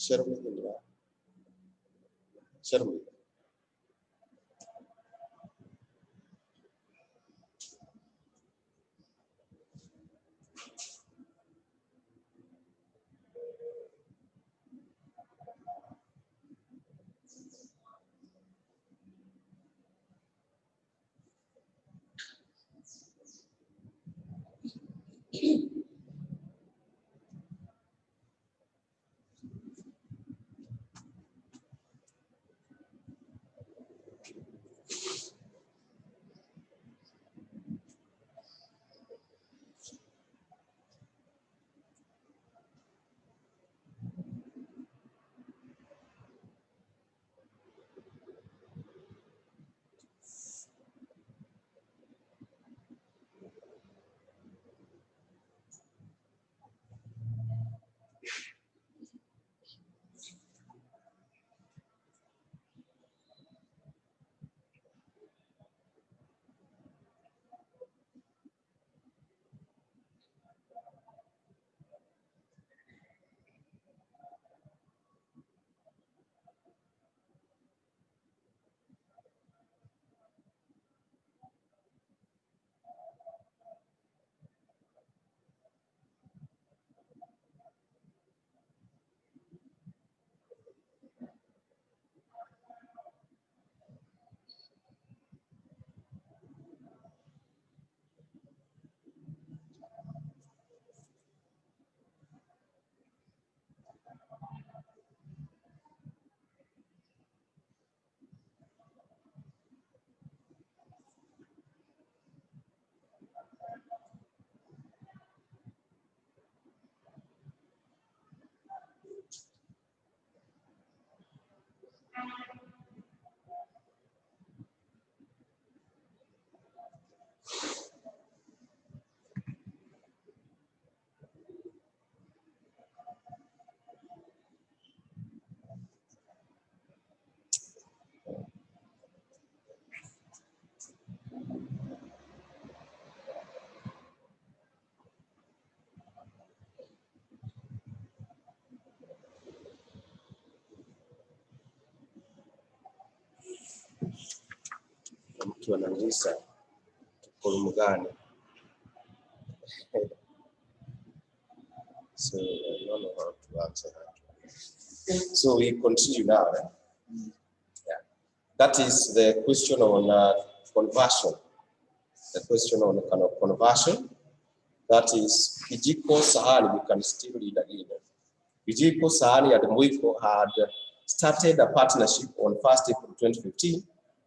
Share with me. Share with me. Mtu anaanza kulumgani. So I don't know how to answer that. So we continue now. Yeah. That is the question on conversion. The question on kind of conversion. That is Kijiko Sahani. We can still read again. Kijiko Sahani and Mwiko had started a partnership on 1st April 2015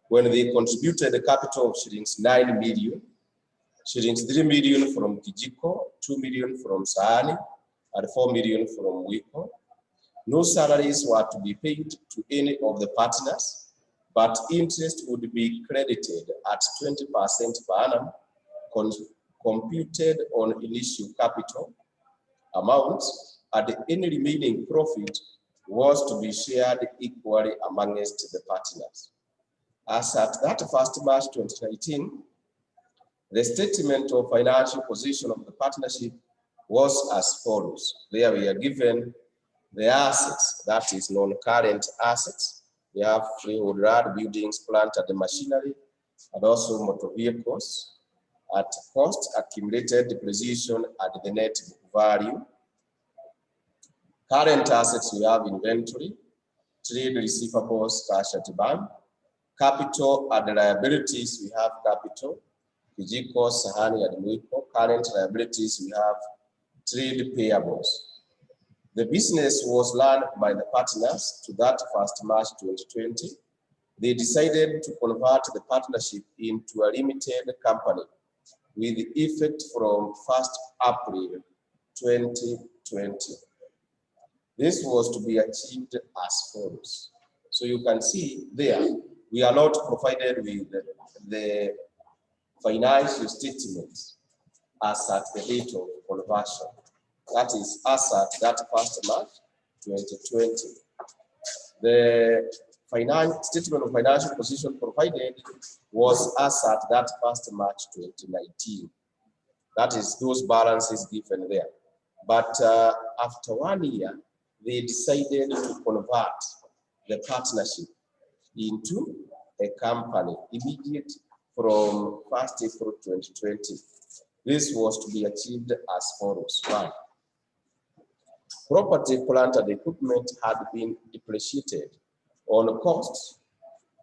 when they contributed a capital of shillings 9 million, shillings 3 million from Kijiko, 2 million from Sahani, and 4 million from Mwiko. No salaries were to be paid to any of the partners, but interest would be credited at 20% per annum, computed on initial capital amounts, and any remaining profit was to be shared equally amongst the partners. As at that 1st March 2019, the statement of financial position of the partnership was as follows. There we are given the assets, that is non-current assets. We have freehold land, buildings, plant, and machinery, and also motor vehicles at cost, accumulated depreciation at the net value. Current assets, we have inventory, trade receivables, cash at bank. Capital and liabilities, we have capital, Kijiko, Sahani, and Mwiko. Current liabilities, we have trade payables. The business was run by the partners to that 1st March 2020. They decided to convert the partnership into a limited company with effect from 1st April 2020. This was to be achieved as follows. So you can see there, we are not provided with the financial statements as at the date of conversion. That is as at that 1st March 2020. The statement of financial position provided was as at that 1st March 2019. That is those balances given there. But after 1 year, they decided to convert the partnership into a company immediate from 1st April 2020. This was to be achieved as follows. 1. Property, plant, and equipment had been depreciated on cost.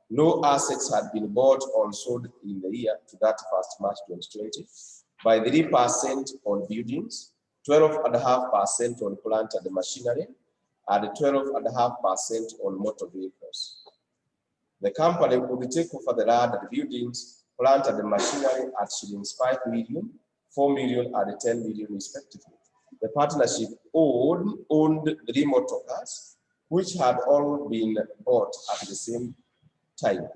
No assets had been bought or sold in the year to that 1st March 2020 by 3% on buildings, 12.5% on plant and machinery, and 12.5% on motor vehicles. The company would take over the land and buildings, plant and machinery at shillings 5 million, 4 million, and 10 million respectively. The partnership owned 3 motor cars, which had all been bought at the same time.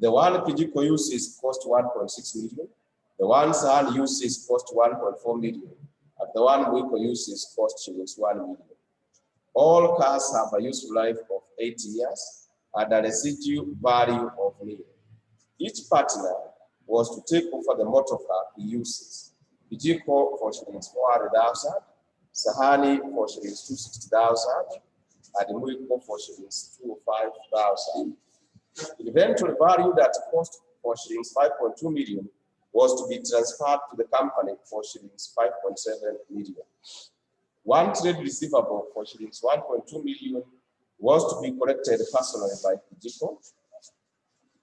The one Kijiko uses cost 1.6 million, the one Sahan uses cost 1.4 million, and the one Wiko uses cost shillings 1 million. All cars have a useful life of 8 years and a residual value of nil. Each partner was to take over the motor car he uses. Kijiko for shillings 400,000, Sahani for shillings 260,000, and Wiko for shillings 205,000. The inventory value that cost for shillings 5.2 million was to be transferred to the company for shillings 5.7 million. One trade receivable for shillings 1.2 million was to be collected personally by Kijiko.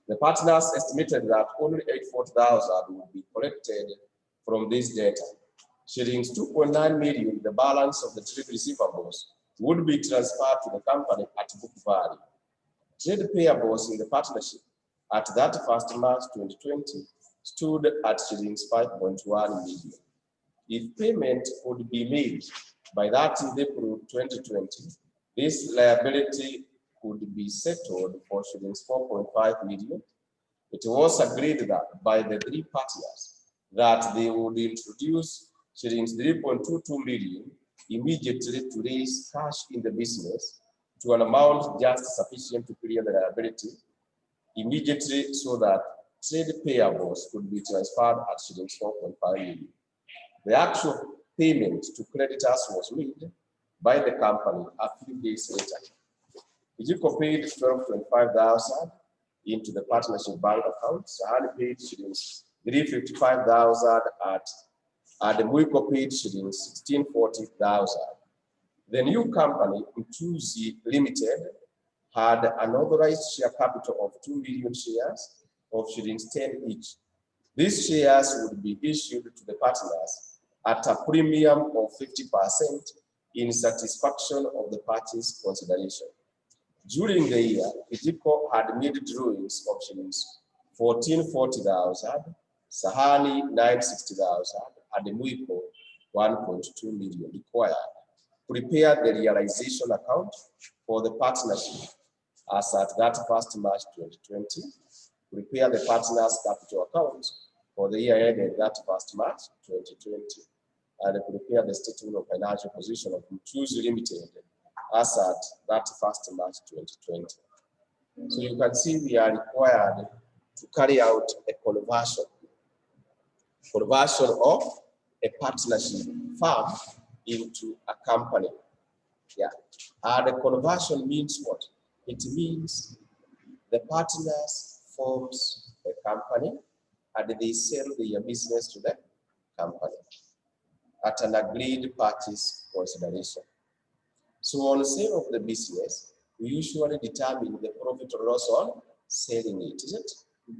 The partners estimated that only 84,000 would be collected from this data. Shillings 2.9 million, the balance of the trade receivables, would be transferred to the company at book value. Trade payables in the partnership at that 1st March 2020 stood at shillings 5.1 million. If payment could be made by that April 2020, this liability could be settled for shillings 4.5 million. It was agreed that by the 3 partners that they would introduce shillings 3.22 million immediately to raise cash in the business to an amount just sufficient to clear the liability immediately so that trade payables could be transferred at shillings 4.5 million. The actual payment to creditors was made by the company a few days later. Kijiko paid 12.25,000 into the partnership bank account. Sahani paid shillings 355,000 and Mwiko paid shillings 1640,000. The new company, Mchuzi Limited, had an authorized share capital of 2 million shares of shillings 10 each. These shares would be issued to the partners at a premium of 50% in satisfaction of the parties' consideration. During the year, Kijiko had made drawings of shillings 1440,000, Sahani 960,000, and Mwiko 1.2 million required. Prepare the realization account for the partnership as at that 1st March 2020. Prepare the partners' capital account for the year ended that 1st March 2020. And prepare the statement of financial position of Mchuzi Limited as at that 1st March 2020. So you can see we are required to carry out a conversion of a partnership firm into a company. Yeah. And the conversion means what? It means the partners forms a company and they sell their business to the company at an agreed parties consideration. So on sale of the business, we usually determine the profit or loss on selling it, is it?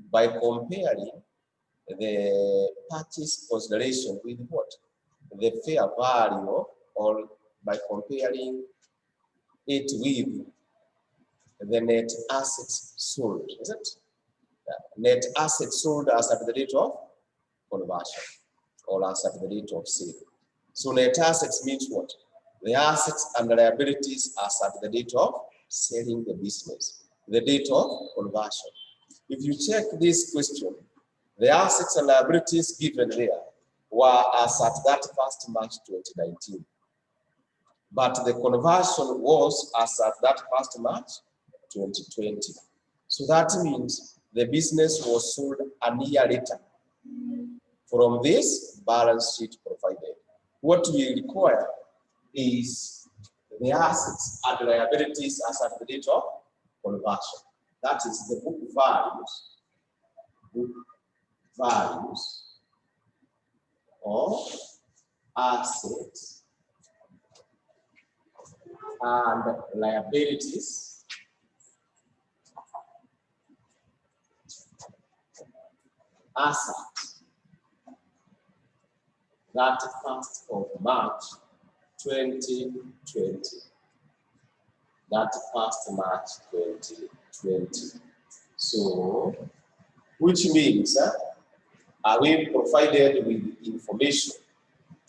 By comparing the parties consideration with what? The fair value, or by comparing it with the net assets sold, is it? Net assets sold as at the date of conversion or as at the date of sale. So net assets means what? The assets and the liabilities as at the date of selling the business, the date of conversion. If you check this question, the assets and liabilities given there were as at that 1st March 2019. But the conversion was as at that 1st March 2020. So that means the business was sold a year later from this balance sheet provided. What we require is the assets and liabilities as at the date of conversion. That is the book values of assets and liabilities as at that 1st of March 2020. That 1st March 2020. So, which means are we provided with information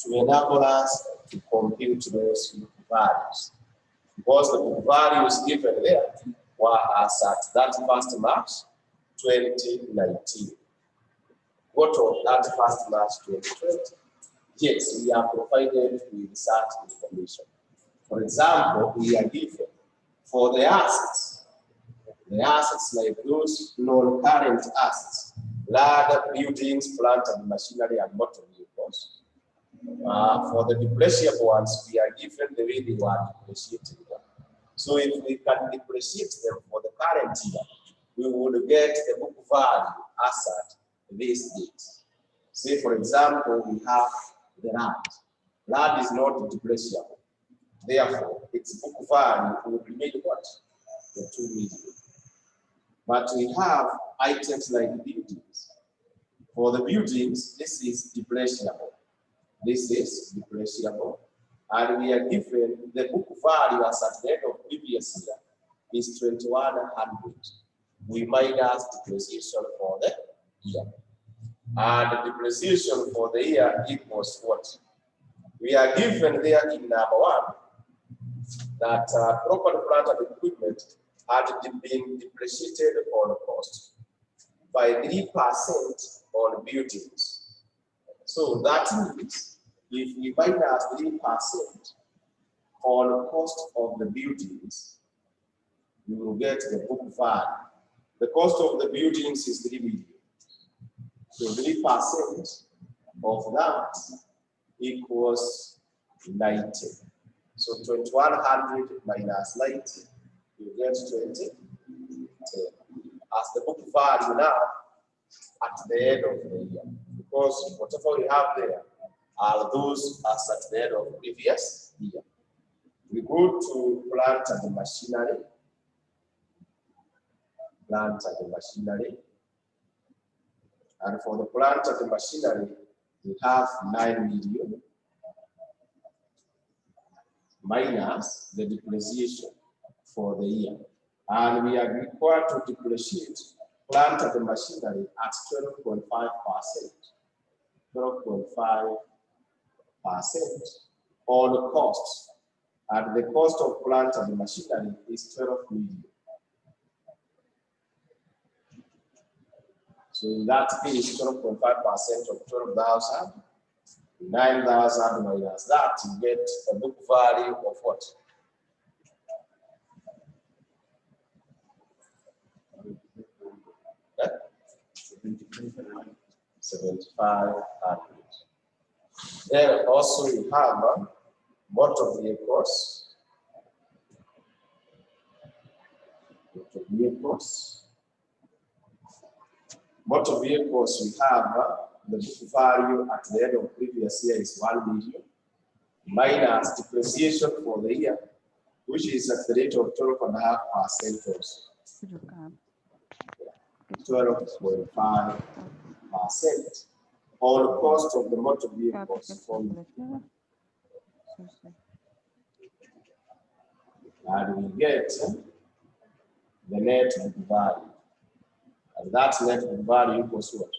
to enable us to compute those values? Because the book values given there were as at that 1st March 2019. What of that 1st March 2020? Yes, we are provided with such information. For example, we are given for the assets like those non-current assets, land, buildings, plant and machinery, and motor vehicles. For the depreciable ones, we are given the way they were depreciated. So if we can depreciate them for the current year, we would get the book value as at this date. Say, for example, we have the land. Land is not depreciable. Therefore, its book value would remain what? The 2 million. But we have items like buildings. For the buildings, this is depreciable. This is depreciable. And we are given the book value as at the end of previous year is 2100. We minus depreciation for the year. And the depreciation for the year equals what? We are given there in number 1 that property, plant and equipment had been depreciated on cost by 3% on buildings. So that means if we minus 3% on cost of the buildings, we will get the book value. The cost of the buildings is 3 million. So 3% of that equals 90. So 2100 minus 90, you get 20. As the book value now at the end of the year. Because whatever we have there are those as at the end of previous year. We go to plant and machinery. Plant and machinery. And for the plant and machinery, we have 9 million minus the depreciation for the year. And we are required to depreciate plant and machinery at 12.5%. 12.5% on costs. And the cost of plant and machinery is 12 million. So in that case, 12.5% of 12,000, 9,000 minus that, you get a book value of what? Yeah? 7,500. Then also we have motor vehicles. Motor vehicles, we have the book value at the end of previous year is 1 million minus depreciation for the year, which is at the rate of 12.5% also. 12.5% on the cost of the motor vehicles. And we get the net book value. And that net book value equals what?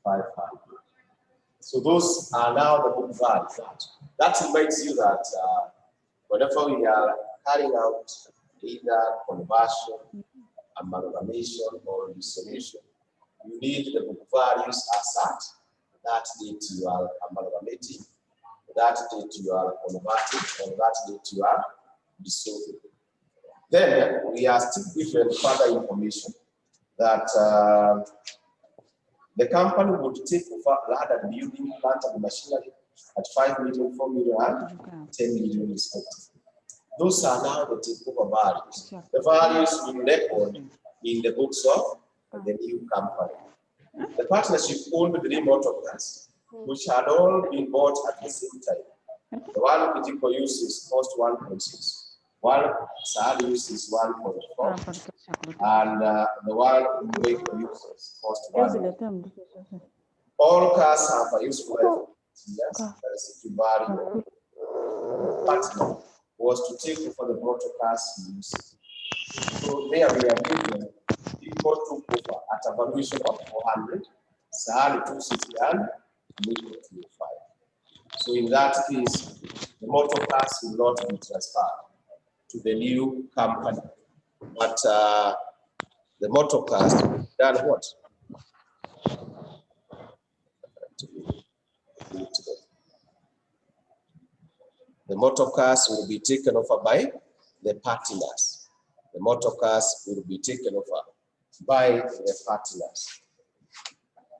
500. So those are now the book values. That reminds you that whenever we are carrying out either conversion, amalgamation, or dissolution, you need the book values as at that date you are amalgamating, that date you are converting, and that date you are dissolving. Then we are still given further information that the company would take over land and building, plant and machinery at 5 million, 4 million, and 10 million respectively. Those are now the takeover values. The values will record in the books of the new company. The partnership owned the 3 motor cars, which had all been bought at the same time. The one Kijiko uses cost 1.6. One Saad uses 1.4, and the one Kuwait uses cost 1. All cars have a useful life. Yes, that's the value. The partner was to take for the motor cars use. So there we are given people took over at a valuation of 400, Saad 260, and Kuwait 25. So in that case, the motor cars will not be transferred to the new company, but the motor cars done what? The motor cars will be taken over by the partners. The motor cars will be taken over by the partners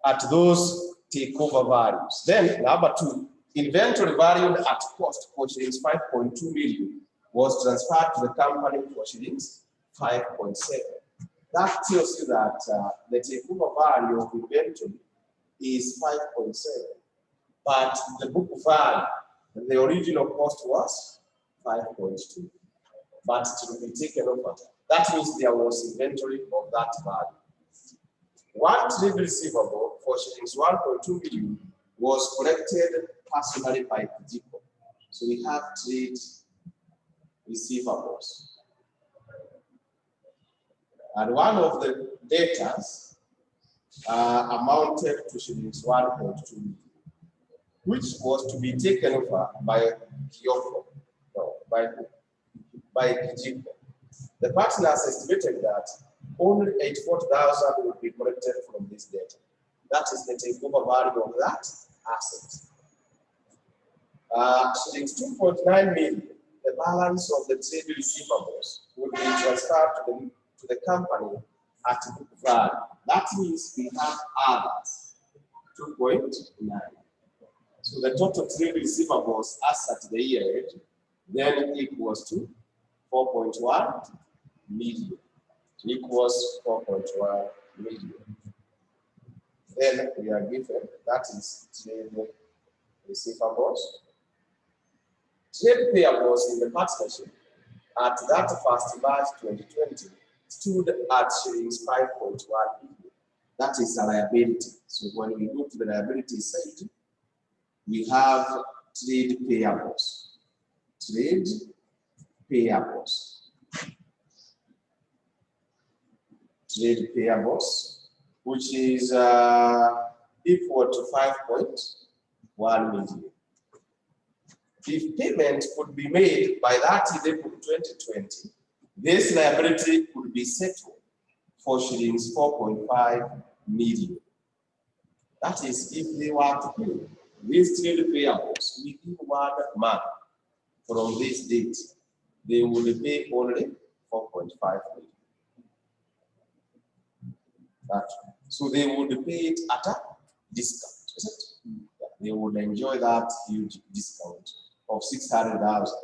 at those takeover values. Then number 2, inventory valued at cost for shillings 5.2 million was transferred to the company for shillings 5.7. That tells you that the takeover value of inventory is 5.7, but the book value, the original cost was 5.2, but it will be taken over. That means there was inventory of that value. One trade receivable for shillings 1.2 million was collected personally by Kijiko. So we have trade receivables. And one of the debtors amounted to shillings 1.2 million, which was to be taken over by Kyoko, no, by Kijiko. The partners estimated that only 84,000 would be collected from this debt. That is the takeover value of that asset. Shillings 2.9 million, the balance of the trade receivables would be transferred to the company at book value. That means we have others, 2.9. So the total trade receivables as at the year end then equals to 4.1 million. Equals 4.1 million. Then we are given, that is trade receivables. Trade payables in the partnership at that 1st March 2020 stood at shillings 5.1 million. That is a liability. So when we go to the liability side, we have trade payables. Trade payables. Trade payables, which is equal to 5.1 million. If payment could be made by that April 2020, this liability could be settled for shillings 4.5 million. That is, if they were to pay these trade payables within 1 month from this date, they would pay only 4.5 million. So they would pay it at a discount, is it? Yeah, they would enjoy that huge discount of 600,000.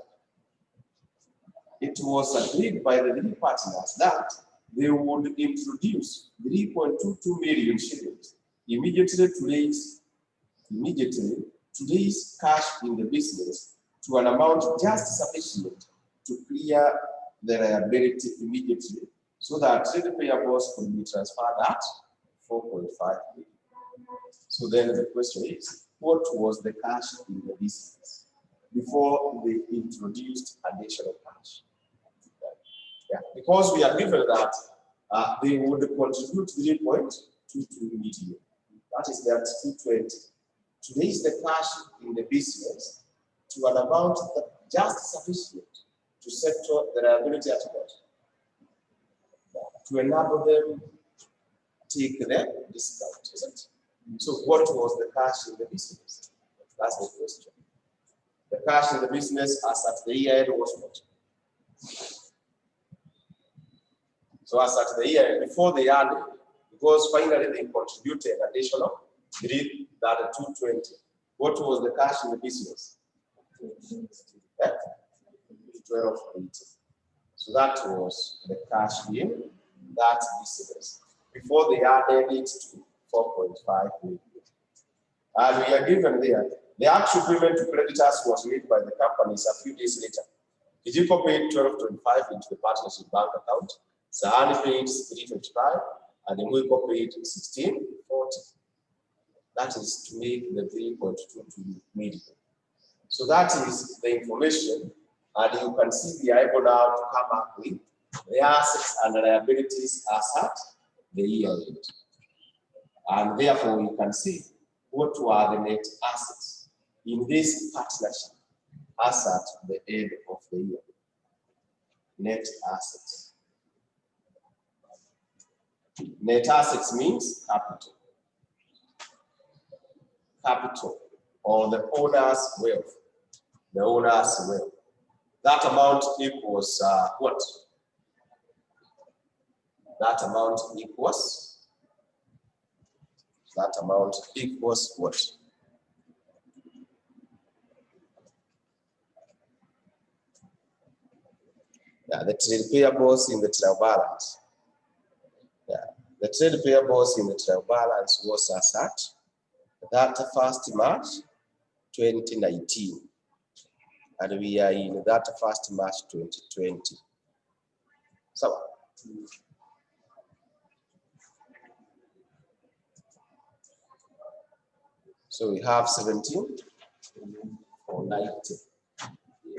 It was agreed by the 3 partners that they would introduce 3.22 million shillings immediately to raise cash in the business to an amount just sufficient to clear the liability immediately, so that trade payables could be transferred at 4.5 million. So then the question is, what was the cash in the business before they introduced additional cash? Yeah, because we are given that they would contribute 3.22 million. That is that 220. To raise the cash in the business to an amount that just sufficient to settle the liability at what? To enable them take the discount, isn't it? So what was the cash in the business? That's the question. The cash in the business as at the year end was what? So as at the year end, before they added, because finally they contributed additional 220. What was the cash in the business? 1280. So that was the cash in that business before they added it to 4.5 million. And we are given there, the actual payment to creditors was made by the companies a few days later. Kijiko paid 12.25 into the partnership bank account, Sahani paid 3.25, and Mwiko paid 16.40. That is to make the 3.22 million. So that is the information, and you can see we are able now to come up with the assets and liabilities as at the year end. And therefore, you can see what were the net assets in this partnership as at the end of the year. Net assets. Net assets means capital. Capital, or the owner's wealth. The owner's wealth. That amount equals what? That amount equals what? Yeah, the trade payables in the trial balance. Yeah, the trade payables in the trial balance was as at 31st March 2019. And we are in that 1st March 2020. So we have 17 or 90.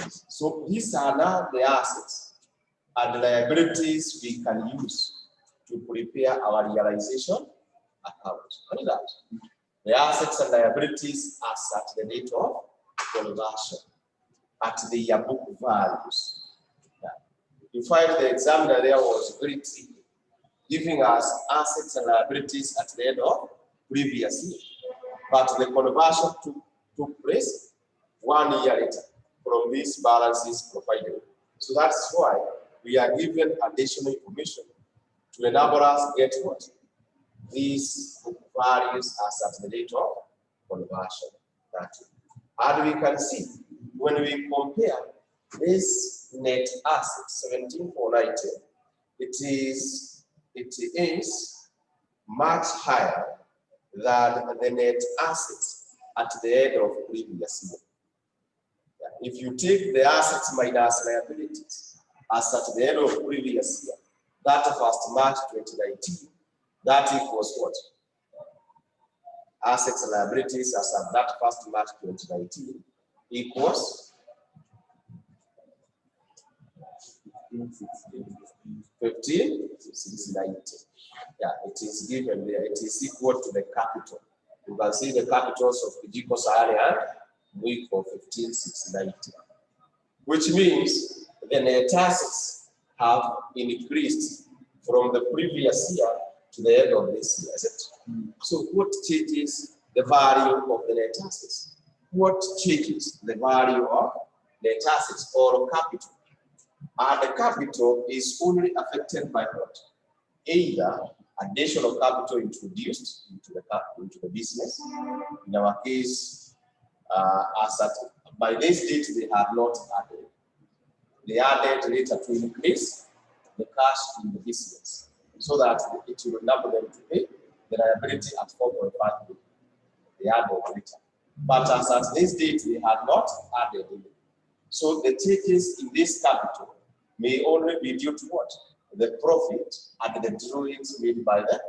Yes. So these are now the assets and liabilities we can use to prepare our realization account. Only that. The assets and liabilities as at the date of conversion, at the yearbook values. Yeah. You find the examiner there was very tricky, giving us assets and liabilities at the end of previous year. But the conversion took place 1 year later from these balances provided. So that's why we are given additional information to enable us to get what? These values as at the date of conversion. And we can see when we compare this net assets 17,490, it is much higher than the net assets at the end of previous year. Yeah. If you take the assets minus liabilities as at the end of previous year, that 1st March 2019, that equals what? Assets and liabilities as at that 1st March 2019 equals 15,690. Yeah, it is given there. It is equal to the capital. You can see the capitals of Kijiko Sahani and Mwiko 15,690, which means the net assets have increased from the previous year to the end of this year, is it? So what changes the value of the net assets? What changes the value of net assets or capital? And the capital is only affected by what? Either additional capital introduced into the business. In our case, as at by this date, they have not added. They added later to increase the cash in the business, so that it will enable them to pay the liability at 4.5 million. They added later. But as at this date, they had not added it. So the changes in this capital may only be due to what? The profit and the drawings made by the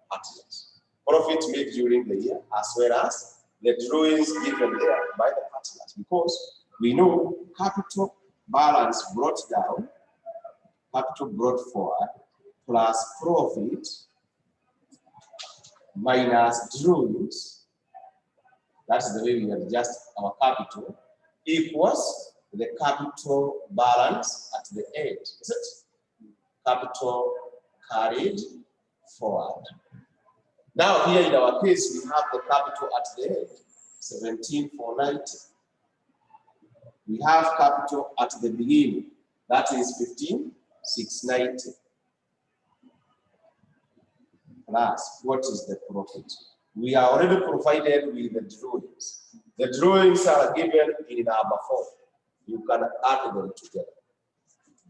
partners. Profit made during the year, as well as the drawings given there by the partners. Because we know capital balance brought down, capital brought forward, plus profit minus drawings, that's the way we adjust our capital, equals the capital balance at the end. Is it? Capital carried forward. Now here in our case, we have the capital at the end, 17,490. We have capital at the beginning, that is 15,690. Plus, what is the profit? We are already provided with the drawings. The drawings are given in number 4. You can add them together.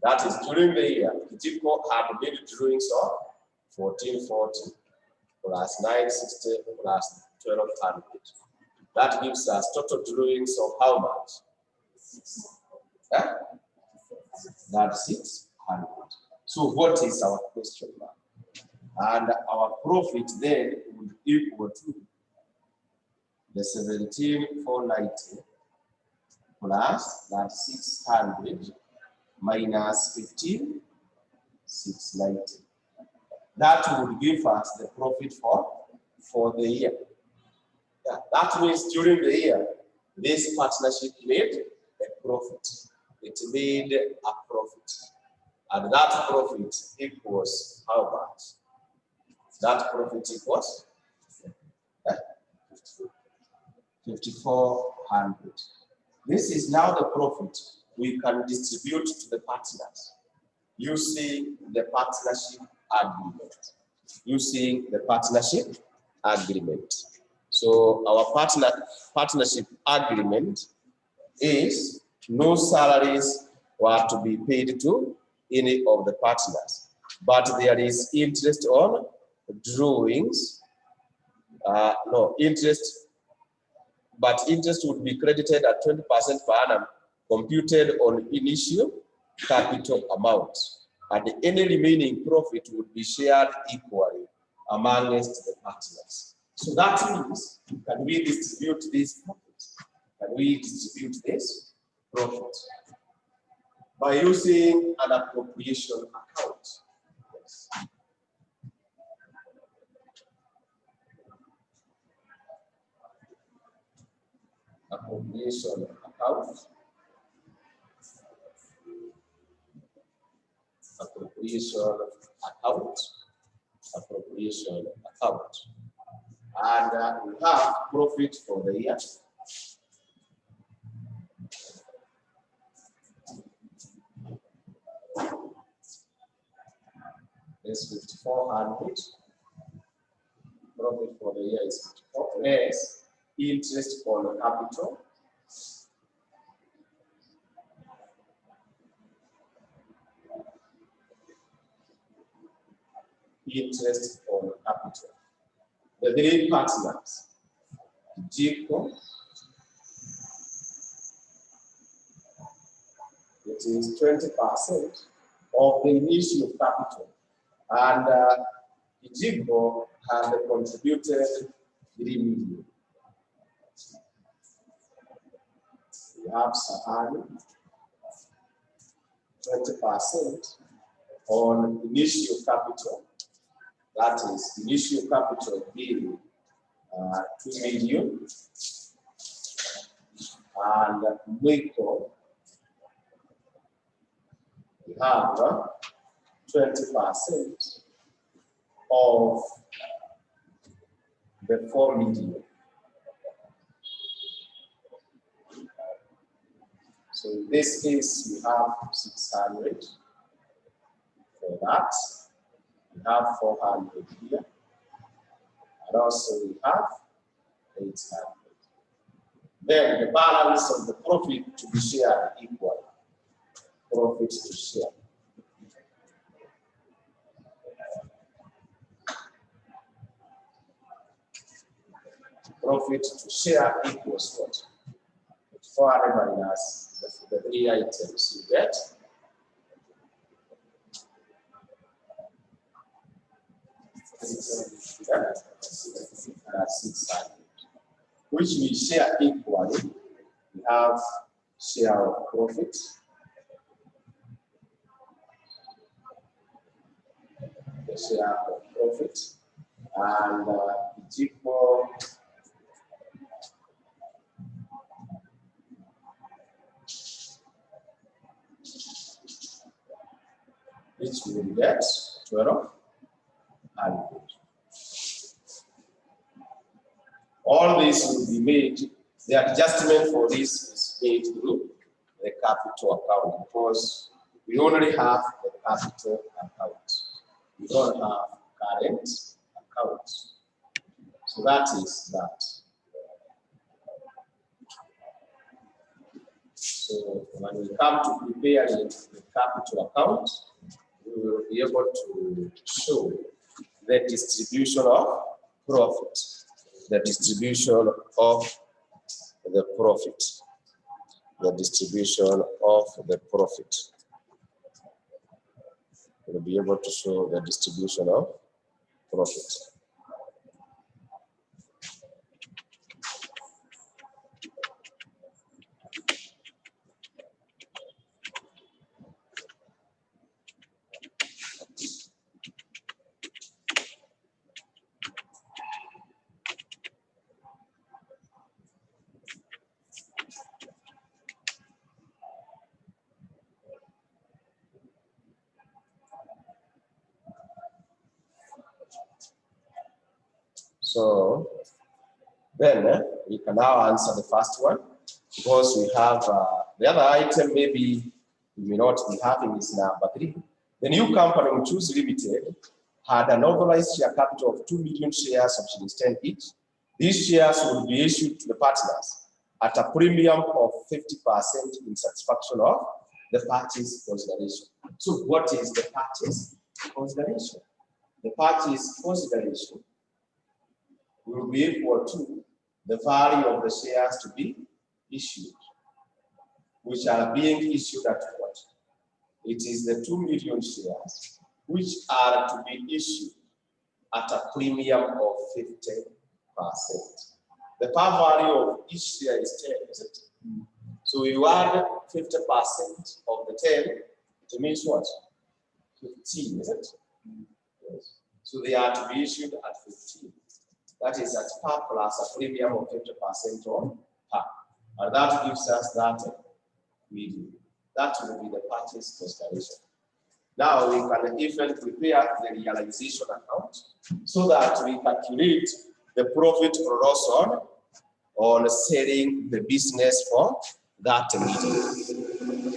That is, during the year, Kijiko had made drawings of 1440 plus 960 plus 1200. That gives us total drawings of how much? That's 600. So what is our question now? And our profit then would equal to the 17,490 plus that 600 minus 15,690. That would give us the profit for the year. Yeah, that means during the year, this partnership made a profit. It made a profit. And that profit equals how much? That profit equals 5,400. This is now the profit we can distribute to the partners using the partnership agreement. Using the partnership agreement. So our partnership agreement is no salaries were to be paid to any of the partners, but there is interest on drawings. No interest, but interest would be credited at 20% per annum, computed on initial capital amount, and any remaining profit would be shared equally amongst the partners. So that means, can we distribute these profits? Can we distribute this profit by using an appropriation account? Yes. Appropriation account. Appropriation account. Appropriation account. And we have profit for the year. It's 5,400. Profit for the year is 54. Less interest on capital. Interest on capital. The three partners, Jacob, it is 20% of the initial capital, and Jacob has contributed 3 million. We have Sahani, 20% on initial capital. That is initial capital being 2 million, and Miko, we have 20% of the 4 million. So in this case, we have 600 for that. We have 400 here, and also we have 800. Then the balance of the profit to be shared equal. Profit to share. Profit to share equals what? 400 minus the 3 items you get. That's 600, which we share equally. We have share of profit, the share of profit, and it's equal which we will get 1200. All this will be made, the adjustment for this is made through the capital account, because we only have the capital account. We don't have current account. So that is that. So when we come to preparing the capital account, we will be able to show the distribution of profit. The distribution of the profit. The distribution of the profit. We'll be able to show the distribution of profit. So then we can now answer the first one, because we have the other item maybe we may not be having is number 3. The new company, Mchuzi Limited, had an authorized share capital of 2 million shares of shillings 10 each. These shares will be issued to the partners at a premium of 50% in satisfaction of the purchase consideration. So what is the purchase consideration? The purchase consideration will be equal to the value of the shares to be issued, which are being issued at what? It is the 2 million shares which are to be issued at a premium of 50%. The par value of each share is 10, is it? So you add 50% of the 10, it means what? 15, is it? Yes. So they are to be issued at 15. That is at par plus a premium of 50% on par. And that gives us that median. That will be the purchase consideration. Now we can even prepare the realization account so that we calculate the profit or loss on selling the business for that median.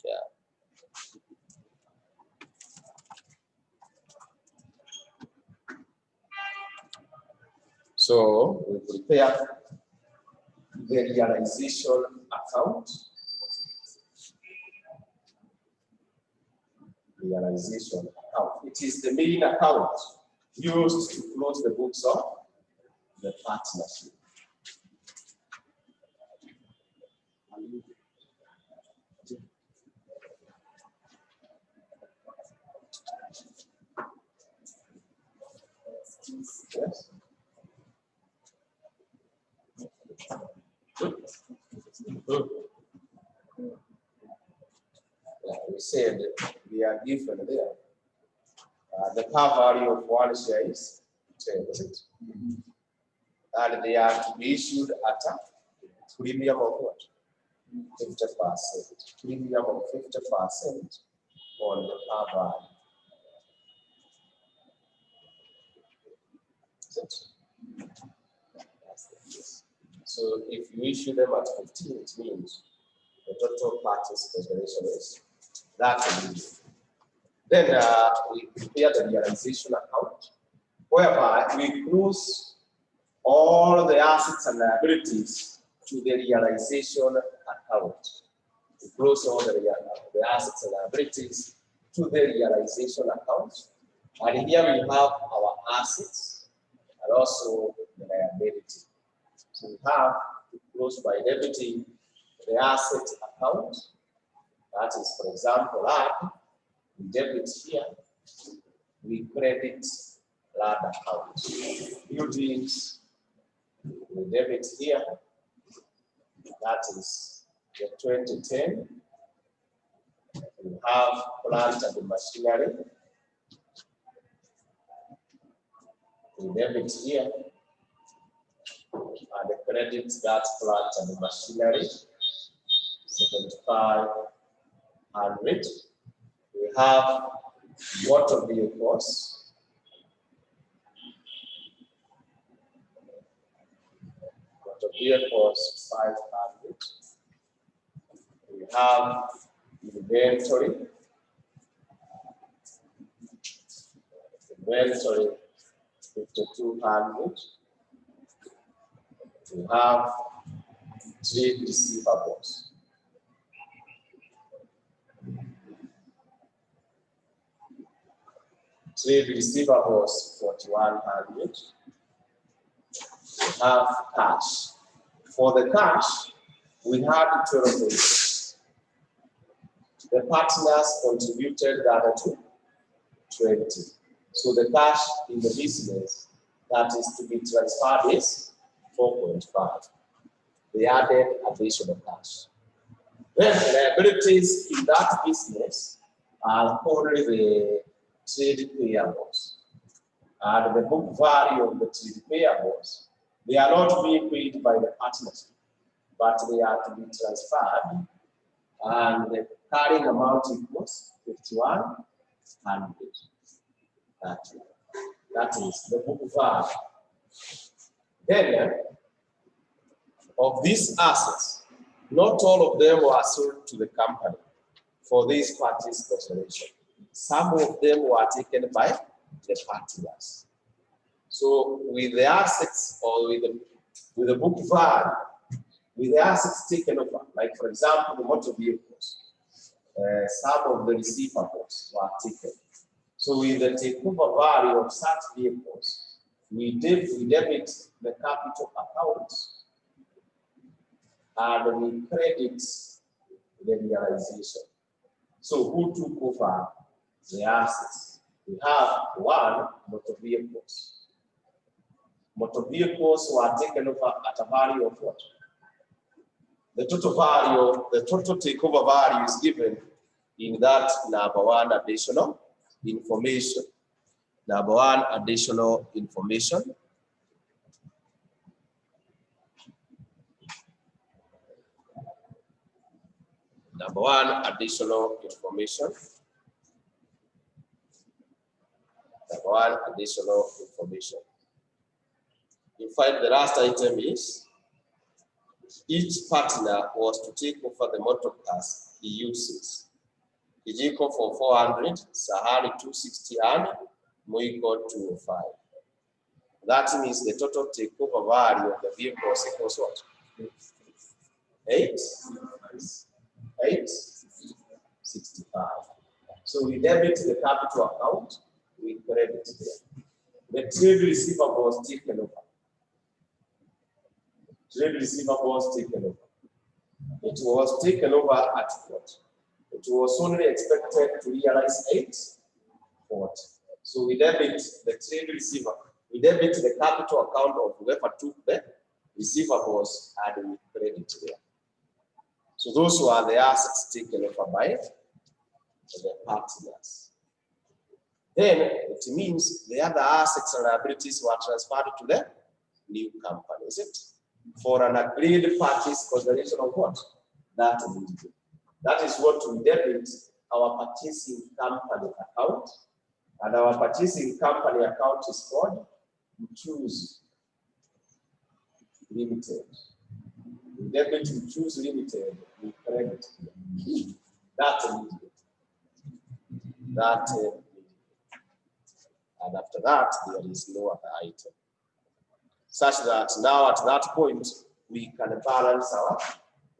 Yeah. So we prepare the realization account. Realization account. It is the main account used to close the books of the partnership. Yes. Good. Yeah, we said we are different there. The par value of one share is 10, is it? And they are to be issued at a premium of what? 50%. Premium of 50% on the par value. Is it? So if you issue them at 15, it means the total purchase consideration is that. Then we prepare the realization account, whereby we close all the assets and liabilities to the realization account. We close all the assets and liabilities to the realization account. And here we have our assets and also the liability. So we have to close by debiting the asset account. That is, for example, we debit here, we credit land account. Buildings, we debit here, that is the 2010. We have plant and machinery. We debit here, and the credit that plant and machinery, 7,500. We have motor vehicles. Motor vehicles, 500. We have inventory. Inventory, 5,200. We have trade receivables. Trade receivables 4,100. We have cash. For the cash, we had 12 days. The partners contributed that to 20. So the cash in the business that is to be transferred is 4.5. They added additional cash. Then liabilities in that business are only the trade payables. And the book value of the trade payables, they are not being paid by the partners, but they are to be transferred, and the carrying amount equals 5,100. That is the book value. Then, of these assets, not all of them were sold to the company for this parties consideration. Some of them were taken by the partners. So with the assets or with the book value, with the assets taken over, like for example, the motor vehicles, some of the receivables were taken. So with the takeover value of such vehicles, we debit the capital account and we credit the realization. So who took over the assets? We have one, motor vehicles. Motor vehicles were taken over at a value of what? The total value, the total takeover value is given in that number one additional information. Number one additional information. Number one additional information. Number one additional information. In fact, the last item is each partner was to take over the motor cars he uses. Kijiko for 400, Sahari 260, and Muiko 205. That means the total takeover value of the vehicle equals what? 865. So we debit the capital account, we credit there. The trade receivables taken over. Trade receivables taken over. It was taken over at what? It was only expected to realize 840. So we debit the trade receiver. We debit the capital account of whoever took the receivables and we credit there. So those were the assets taken over by the partners. Then it means the other assets and liabilities were transferred to the new company, is it? For an agreed purchase consideration of what? That is what we debit our purchasing company account, and our purchasing company account is called Choose Limited. We debit to Choose Limited, we credit that immediate. And after that, there is no other item. Such that now at that point, we can balance our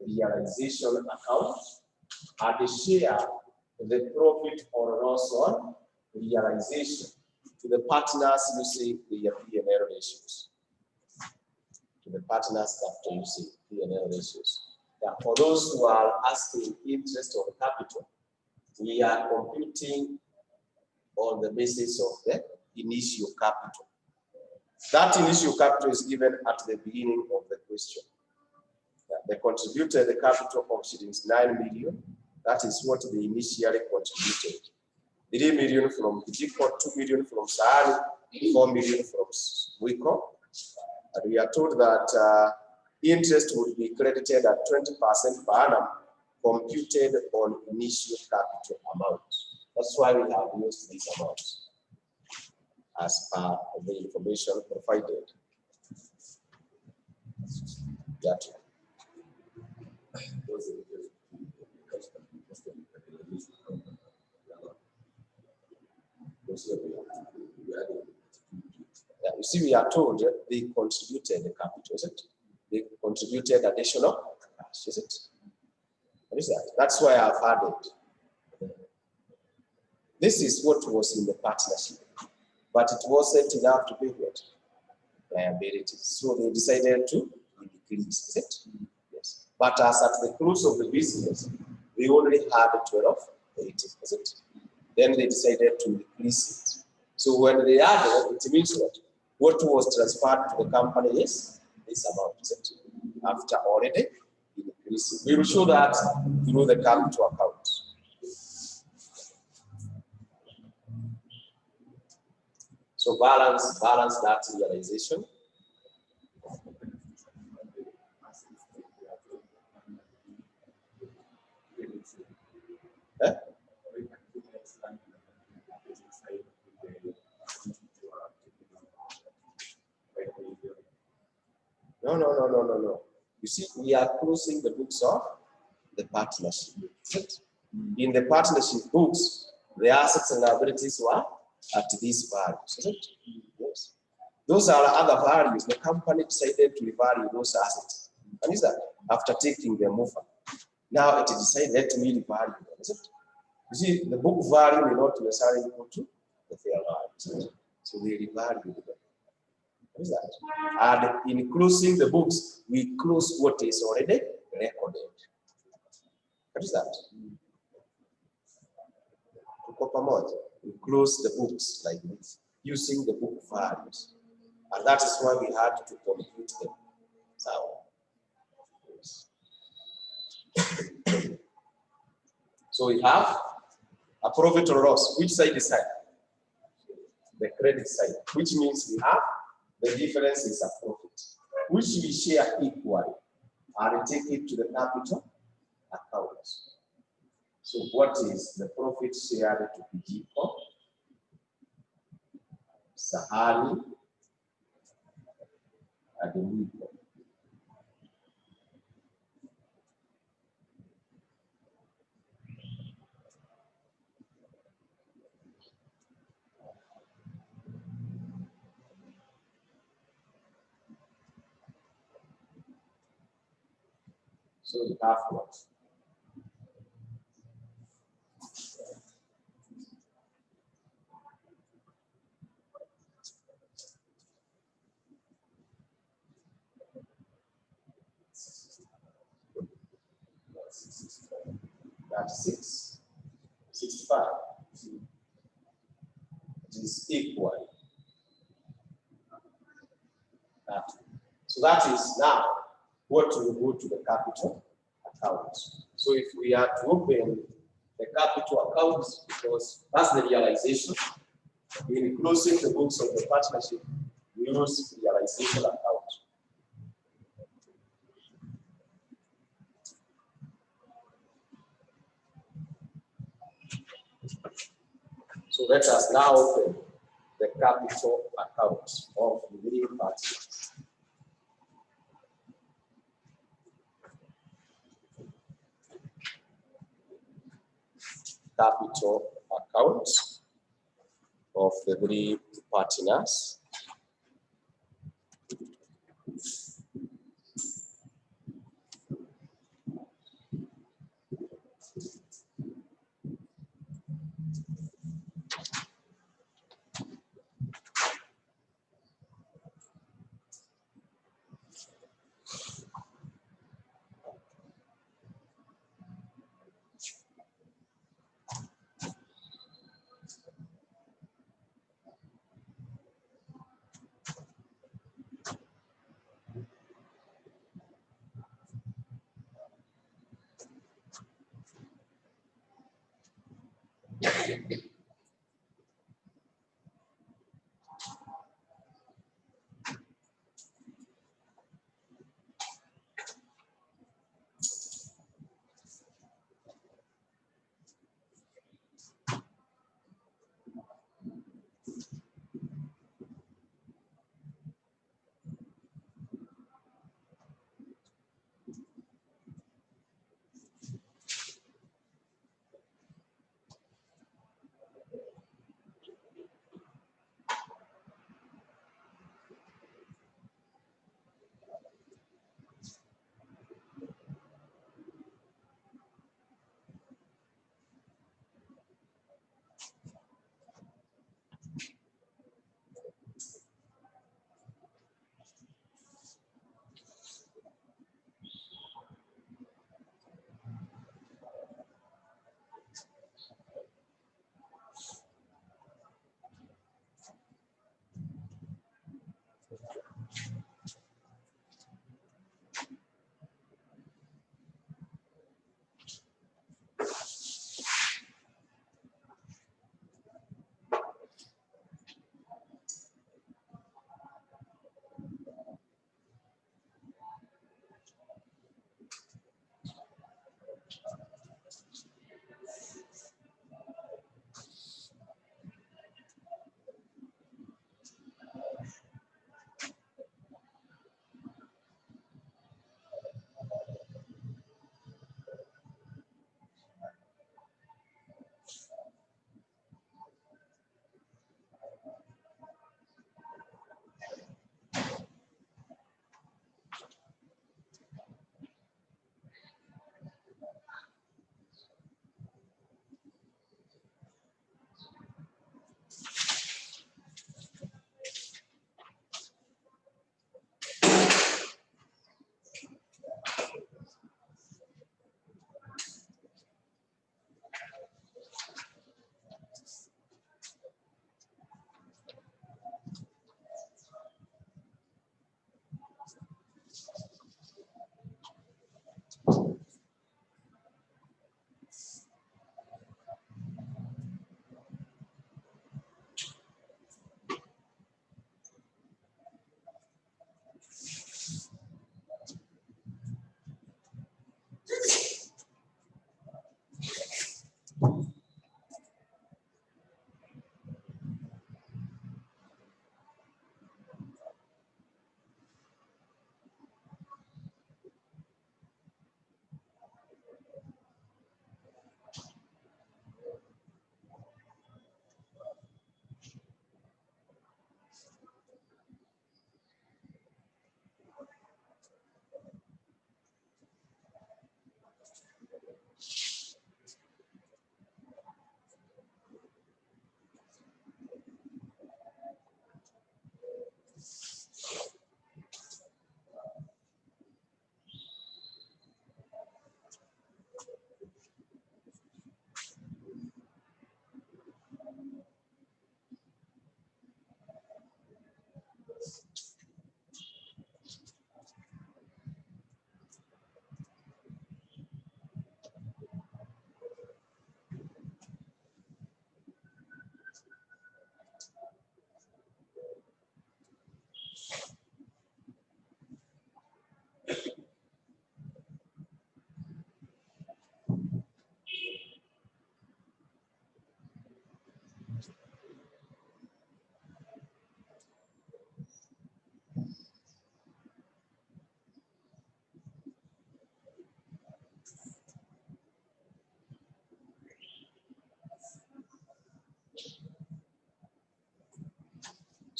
realization account and share the profit or loss on realization to the partners using the P&L ratios. To the partners capital using P&L ratios. Yeah, for those who are asking interest on capital, we are computing on the basis of the initial capital. That initial capital is given at the beginning of the question. They contributed the capital of shillings 9 million. That is what they initially contributed. 3 million from Kijiko, 2 million from Sahari, 4 million from Wiko. And we are told that interest would be credited at 20% per annum, computed on initial capital amount. That's why we have used these amounts as per the information provided. That. Yeah, you see, we are told they contributed the capital, is it? They contributed additional is it? What is that? That's why I've added. This is what was in the partnership, but it wasn't enough to pay what? Liabilities. So they decided to increase, is it? Yes. But as at the close of the business, we already had 1280, is it? Then they decided to increase it. So when they added, it means what? What was transferred to the company is this amount, is it? After already increasing. We will show that through the capital account. So balance that realization. Eh? No. You see, we are closing the books of the partnership. In the partnership books, the assets and liabilities were at these values, isn't it? Yes. Those are other values. The company decided to revalue those assets. And is that after taking them over? Now it decided to revalue them, isn't it? You see, the book value may not necessarily equal to the fair value, isn't it? So they revalue them. What is that? And in closing the books, we close what is already recorded. What is that? We close the books like this, using the book values. And that is why we had to compute them. So we have a profit or loss. Which side is higher? The credit side, which means we have the difference is a profit, which we share equally and take it to the capital account. So what is the profit shared to Kijiko, Sahani, and Mwiko? So we have what? That's 65. It is equal. So that is now what will go to the capital account. So if we are to open the capital account, because that's the realization, in closing the books of the partnership, we use realization account. So let us now open the capital account of the new partners. Capital account of the three partners.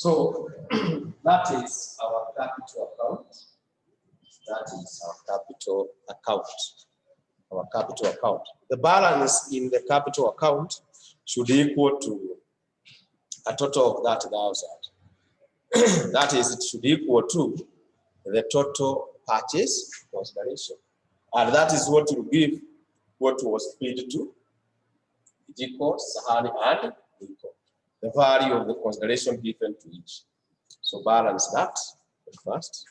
So that is our capital account. That is our capital account. Our capital account. The balance in the capital account should equal to a total of that 1,000. That is, it should equal to the total purchase consideration. And that is what will give what was paid to Kijiko, Sahani, and Nico. The value of the consideration given to each. So balance that first.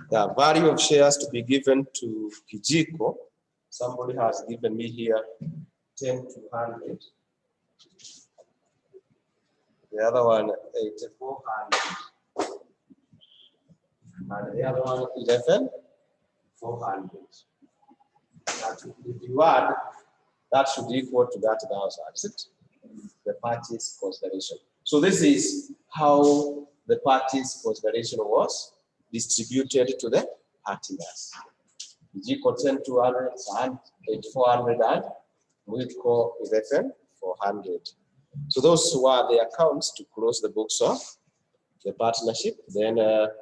The value of shares to be given to Kijiko. Somebody has given me here 10 to 100. The other one 8,400. And the other one 11,400. If you add, that should equal to that 1,000, is it? The purchase consideration. So this is how the purchase consideration was distributed to the partners. Kijiko 10,200, 8,400, and Wiko 11,400. So those were the accounts to close the books of the partnership. Then the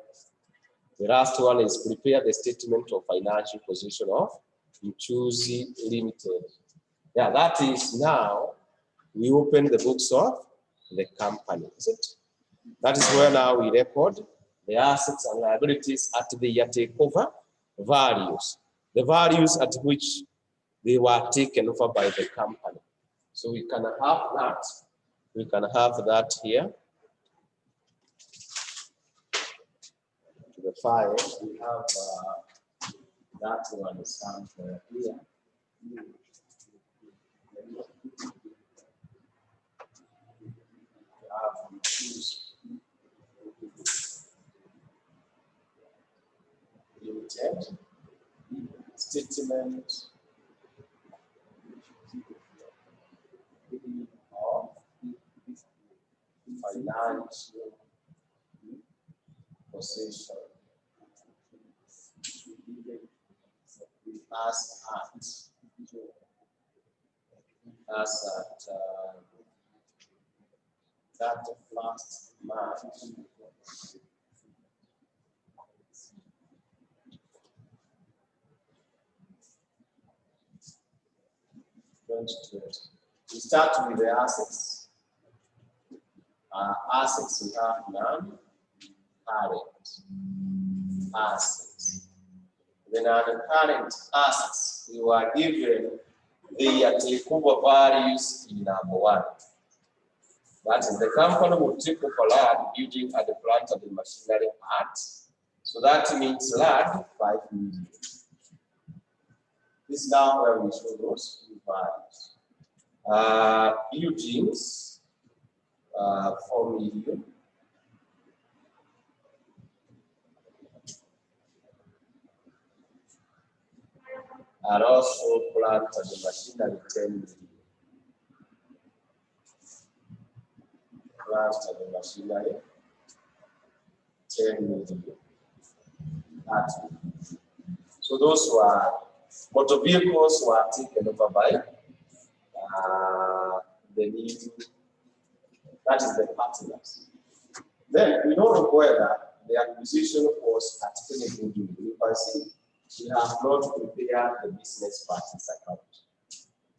last one is prepare the statement of financial position of Mchuzi Limited. Yeah, that is now we open the books of the company, is it? That is where now we record the assets and liabilities at the year takeover values, the values at which they were taken over by the company. So we can have that. We can have that here. To the file, we have that one somewhere here. Limited statement of financial position as at that last March 2020. We start with the assets. Assets we have non-current assets. The non-current assets, we were given the takeover values in number 1. That is, the company will take over land, building, and the plant and the machinery parts. So that means land 5 million. This is now where we show those values. Buildings 4 million. And also plant and the machinery 10 million. Plant and the machinery 10 million. So those were motor vehicles were taken over by the new, that is the partners. Then we don't know whether the acquisition was at any goodwill. You can see we have not prepared the business partners account.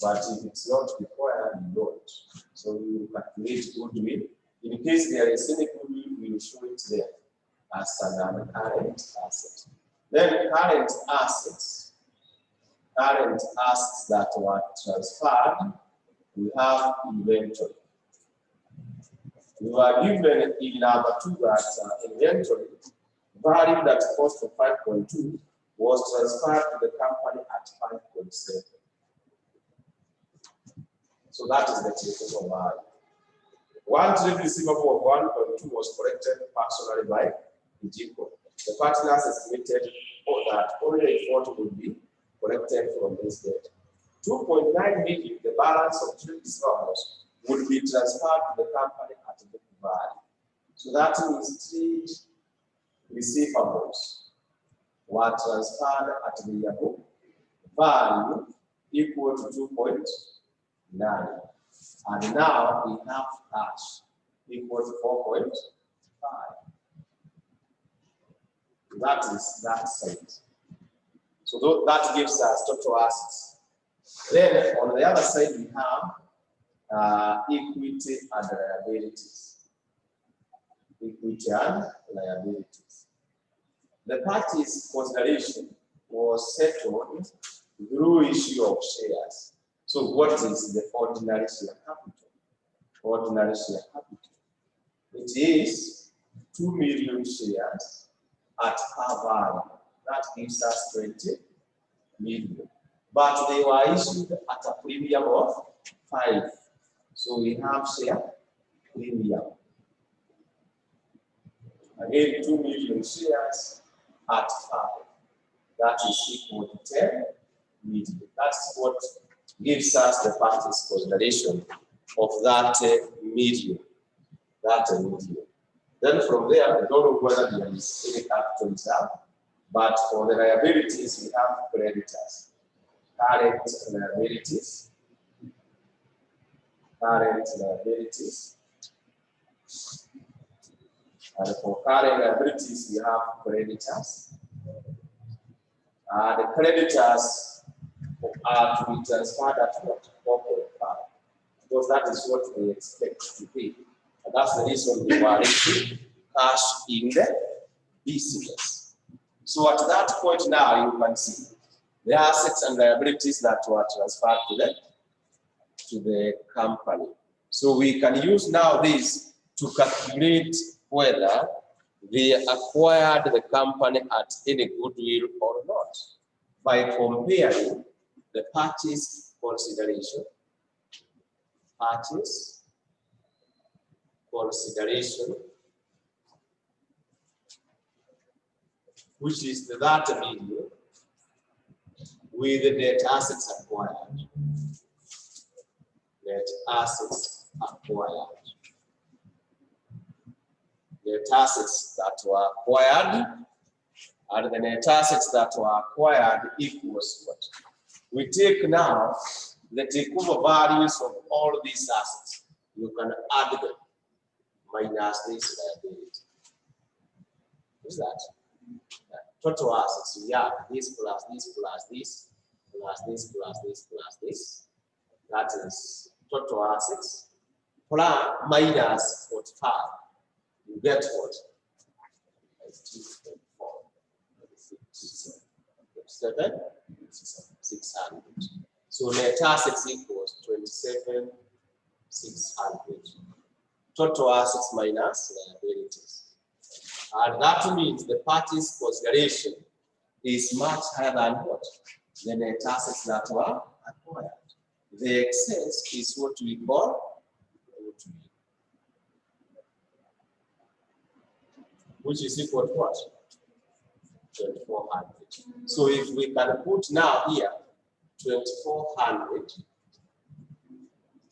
But if it's not required, we don't. So we will calculate goodwill. In case there is any goodwill, we will show it there as an current asset. Then current assets that were transferred, we have inventory. We were given in number 2 that inventory valued at cost of 5.2 was transferred to the company at 5.7. So that is the takeover value. One trade receivable of 1.2 was collected personally by Kijiko. The partners estimated that only 40 would be collected from this debt. 2.9 million, the balance of trade receivables, would be transferred to the company at book value. So that means trade receivables were transferred at the book value equal to 2.9 9. And now we have cash equals 4.5. That is that side. So that gives us total assets. Then on the other side we have equity and liabilities. Equity and liabilities. The parties' consideration was settled through issue of shares. So what is the ordinary share capital? Ordinary share capital. It is 2 million shares at par value. That gives us 20 million. But they were issued at a premium of 5. So we have share premium. Again, 2 million shares at 5. That is equal to 10 million. That's what gives us the parties' consideration of that medium. Then from there, I don't know whether there is any capital reserve, but for the liabilities, we have creditors. Current liabilities. And for current liabilities, we have creditors. The creditors are to be transferred at what? 4.5. Because that is what they expect to pay. And that's the reason they were raising cash in the business. So at that point now, you can see the assets and liabilities that were transferred to the company. So we can use now this to calculate whether they acquired the company at any goodwill or not by comparing the purchase consideration, which is that million, with the net assets acquired. Net assets that were acquired, and the net assets that were acquired equals what? We take now the takeover values of all these assets. You can add them minus this liability. What's that? Total assets. We have this plus this plus this plus this plus this plus this. That is total assets plus minus 45. You get what? 600. So net assets equals 27,600. Total assets minus liabilities. And that means the parties' consideration is much higher than what? The net assets that were acquired. The excess is what we call goodwill, which is equal to what? 2,400. So if we can put now here 2,400,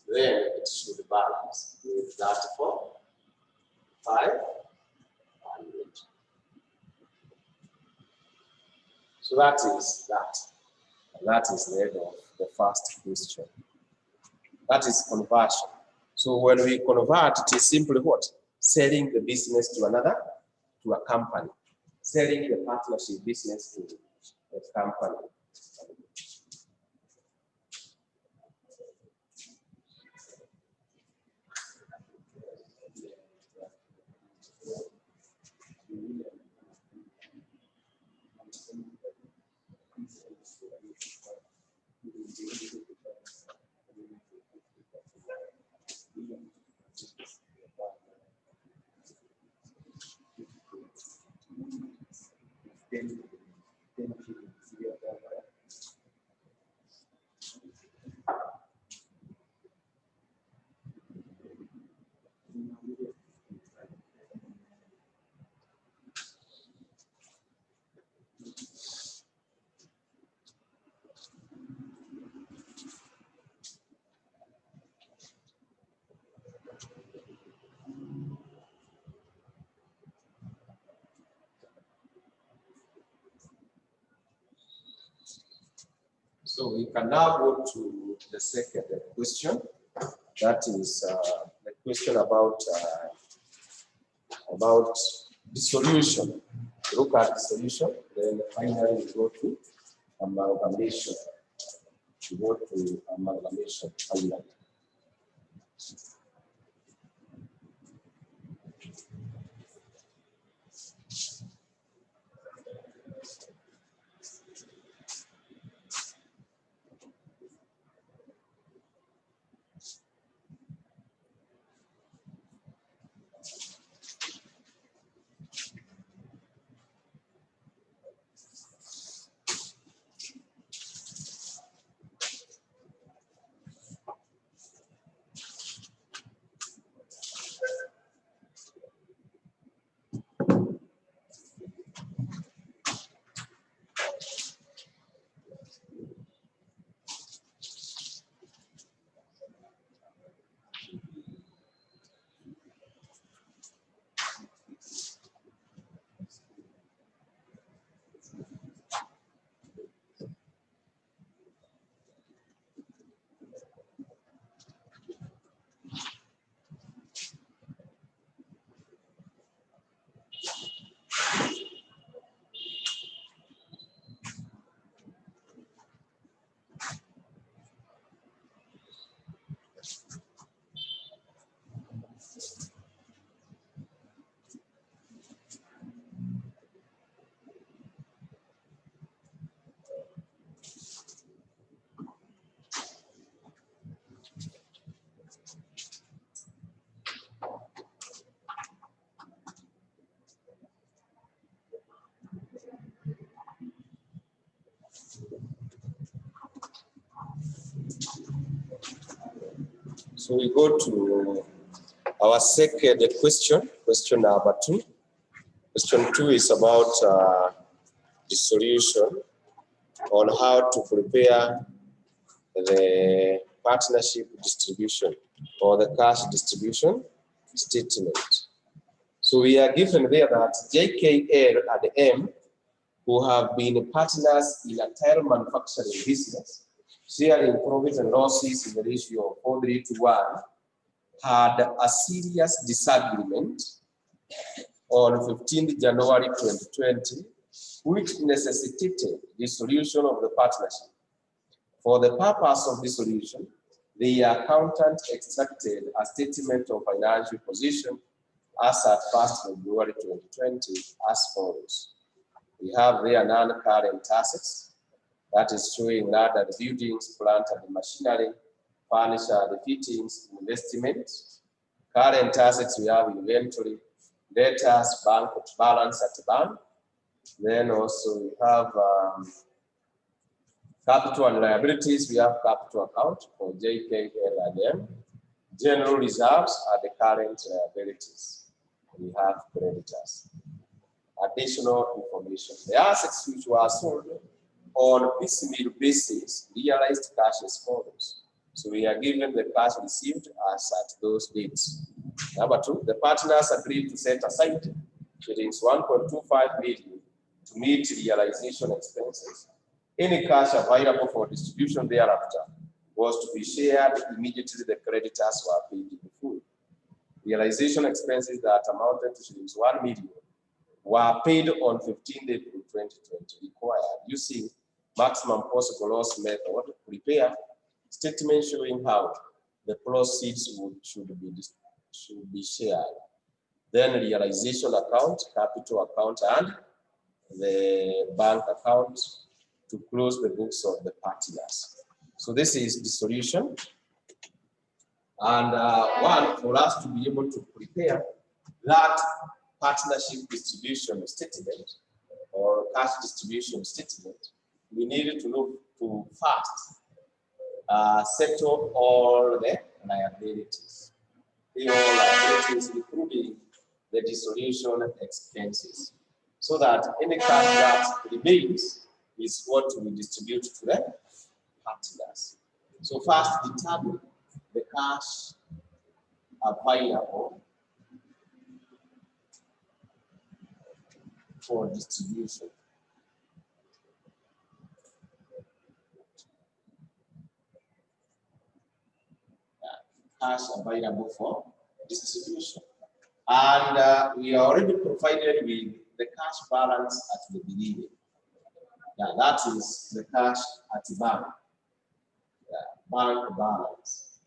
then it should balance with that for 500. So that is that. And that is the end of the first question. That is conversion. So when we convert, it is simply what? Selling the business to a company. Selling the partnership business to a company. So we can now go to the second question. That is the question about dissolution. Look at dissolution, then finally we go to amalgamation. We go to amalgamation finally. So we go to our second question, question number 2. Question 2 is about dissolution, on how to prepare the partnership distribution or the cash distribution statement. So we are given there that JKL and M, who have been partners in a tile manufacturing business, sharing profits and losses in the ratio of 4:3 to 1, had a serious disagreement on 15th January 2020, which necessitated dissolution of the partnership. For the purpose of dissolution, the accountant extracted a statement of financial position as at 1st February 2020 as follows. We have there non-current assets, that is showing land and buildings, plant and machinery, furniture and fittings, investments. Current assets, we have inventory, debtors, bank balance at bank. Then also we have capital and liabilities. We have capital account for JKL and M. General reserves are the current liabilities. We have creditors. Additional information. The assets which were sold on piecemeal basis, realized cash as follows. So we are given the cash received as at those dates. Number 2, the partners agreed to set aside shillings 1.25 million to meet realization expenses. Any cash available for distribution thereafter was to be shared immediately the creditors were paid in full. Realization expenses that amounted to shillings 1 million were paid on 15th April 2020, required using maximum possible loss method to prepare statement showing how the proceeds should be shared. Then realization account, capital account, and the bank account to close the books of the partners. So this is dissolution. And one, for us to be able to prepare that partnership distribution statement or cash distribution statement, we needed to look to first settle all the liabilities. The all liabilities, including the dissolution expenses, so that any cash that remains is what we distribute to the partners. So first, determine the cash available for distribution. cash available for distribution. And we are already provided with the cash balance at the beginning. Yeah, that is the cash at the bank. Yeah, bank balance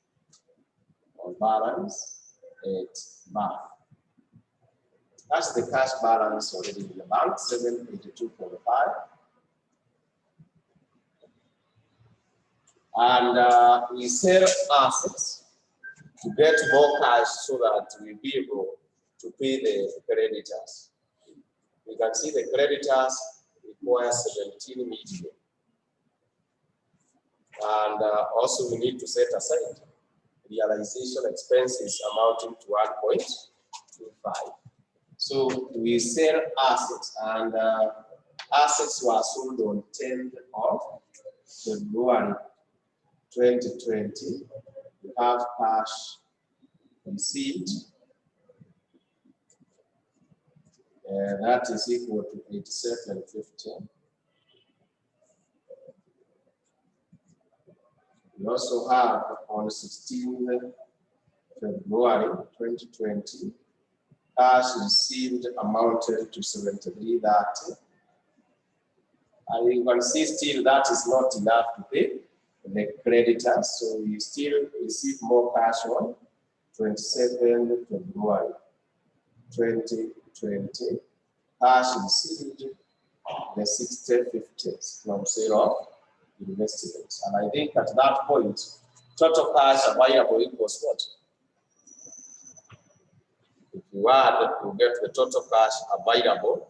or balance at bank. That's the cash balance already in the bank, 782.5. And we sell assets to get more cash so that we'll be able to pay the creditors. You can see the creditors require 17 million. And also we need to set aside realization expenses amounting to 1.25. So we sell assets, and assets were sold on 10th of February 2020. We have cash received, and that is equal to 87.50. We also have on 16th February 2020, cash received amounted to 73.30. And you can see still that is not enough to pay the creditors, so we still receive more cash on 27th February 2020. Cash received the 60/50 from sale of investments. And I think at that point, total cash available equals what? If you add, you get the total cash available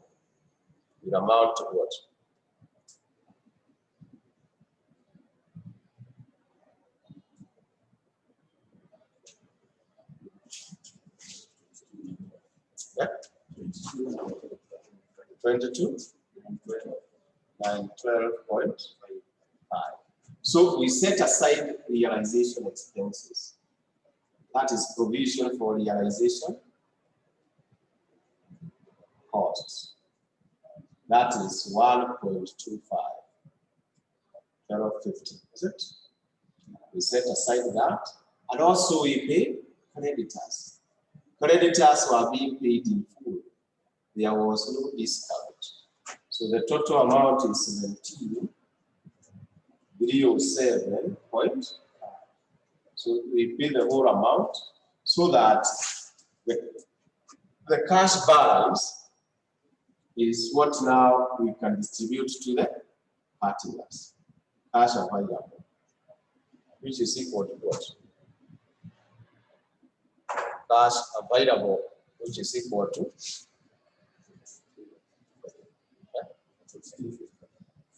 will amount to what? Yeah? 22 and 12.5. So we set aside realization expenses. That is provision for realization costs. That is 1.25. 12.50, is it? We set aside that. And also we pay creditors. Creditors were being paid in full. There was no discount. So the total amount is 17,307 point. So we pay the whole amount so that the cash balance is what now we can distribute to the partners. Cash available, which is equal to what? Cash available, which is equal to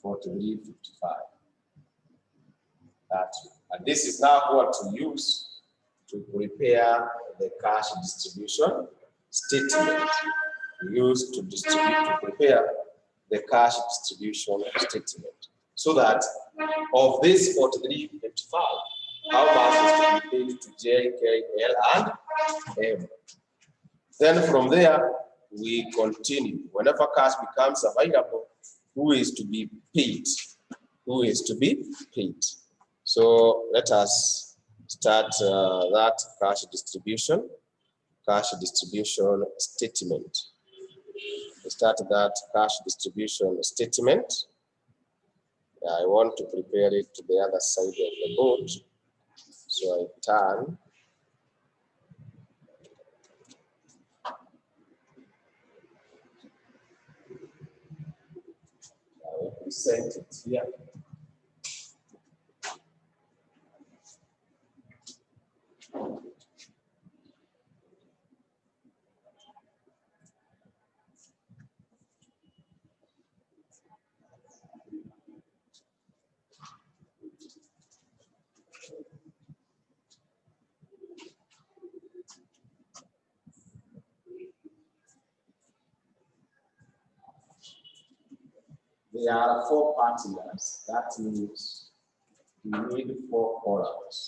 43.55. And this is now what we use to prepare the cash distribution statement. We use to prepare the cash distribution statement. So that of this 43.55, how much is to be paid to J, K, L, and M. Then from there, we continue. Whenever cash becomes available, who is to be paid? Who is to be paid? So let us start that cash distribution statement. We start that cash distribution statement. I want to prepare it to the other side of the board. So I turn. I will present it here. There are 4 partners. That means we need 4 columns.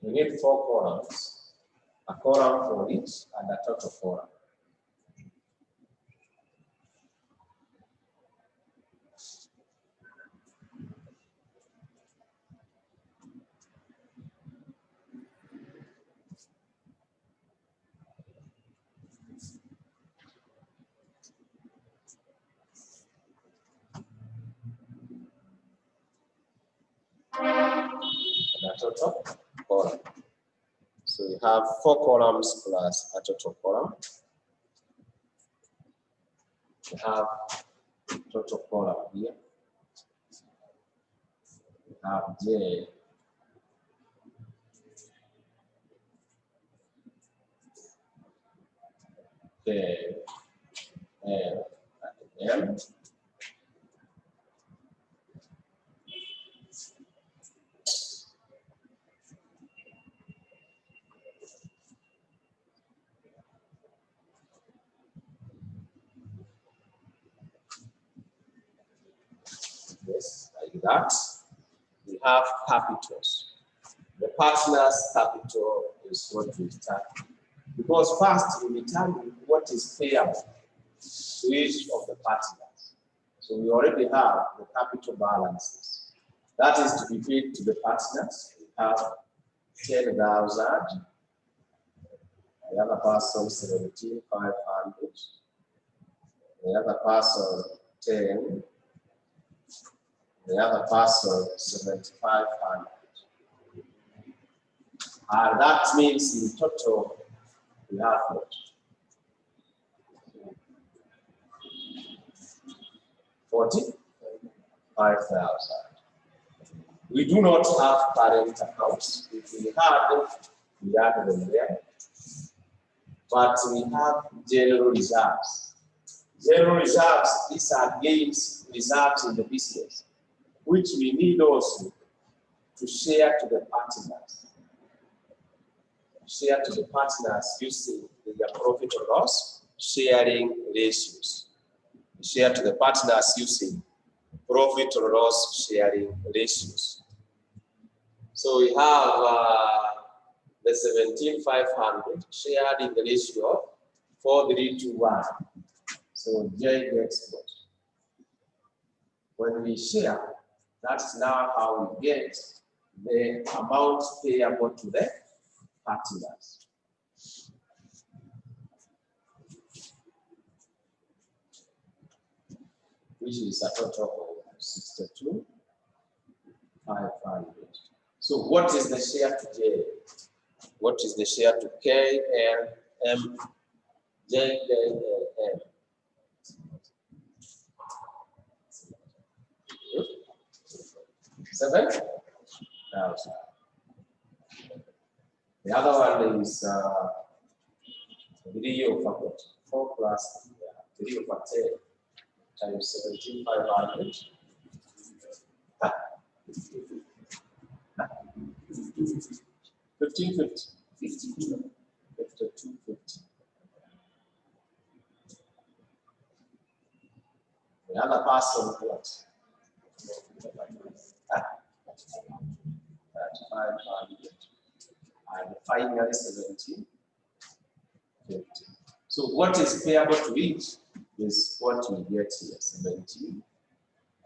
We need 4 columns, a column for each and a total column. And a total column. So we have 4 columns plus a total column. We have total column here. We have J, K, L, and M. Yes, like that. We have capitals. The partner's capital is what we start. Because first we determine what is payable to each of the partners. So we already have the capital balances. That is to be paid to the partners. We have 10,000. The other person 17,500. The other person 10. The other person 7,500. And that means in total we have what? 45,000. We do not have current accounts. If we had, we add them there. But we have general reserves. General reserves, these are gains reserves in the business, which we need also to share to the partners. Share to the partners using the profit or loss sharing ratios. Share to the partners using profit or loss sharing ratios. So we have the 17,500 shared in the ratio of 4:3 to 1. So J gets what? When we share, that's now how we get the amount payable to the partners. Which is a total of 62,500. So what is the share to J? What is the share to K, L, M, J, K, L, M? 7,000. The other one is 3/4 plus 3/10 times 17,500. 1550. 5250. The other person what? 500. And finally 1750. So what is payable to each is what we get here, 17.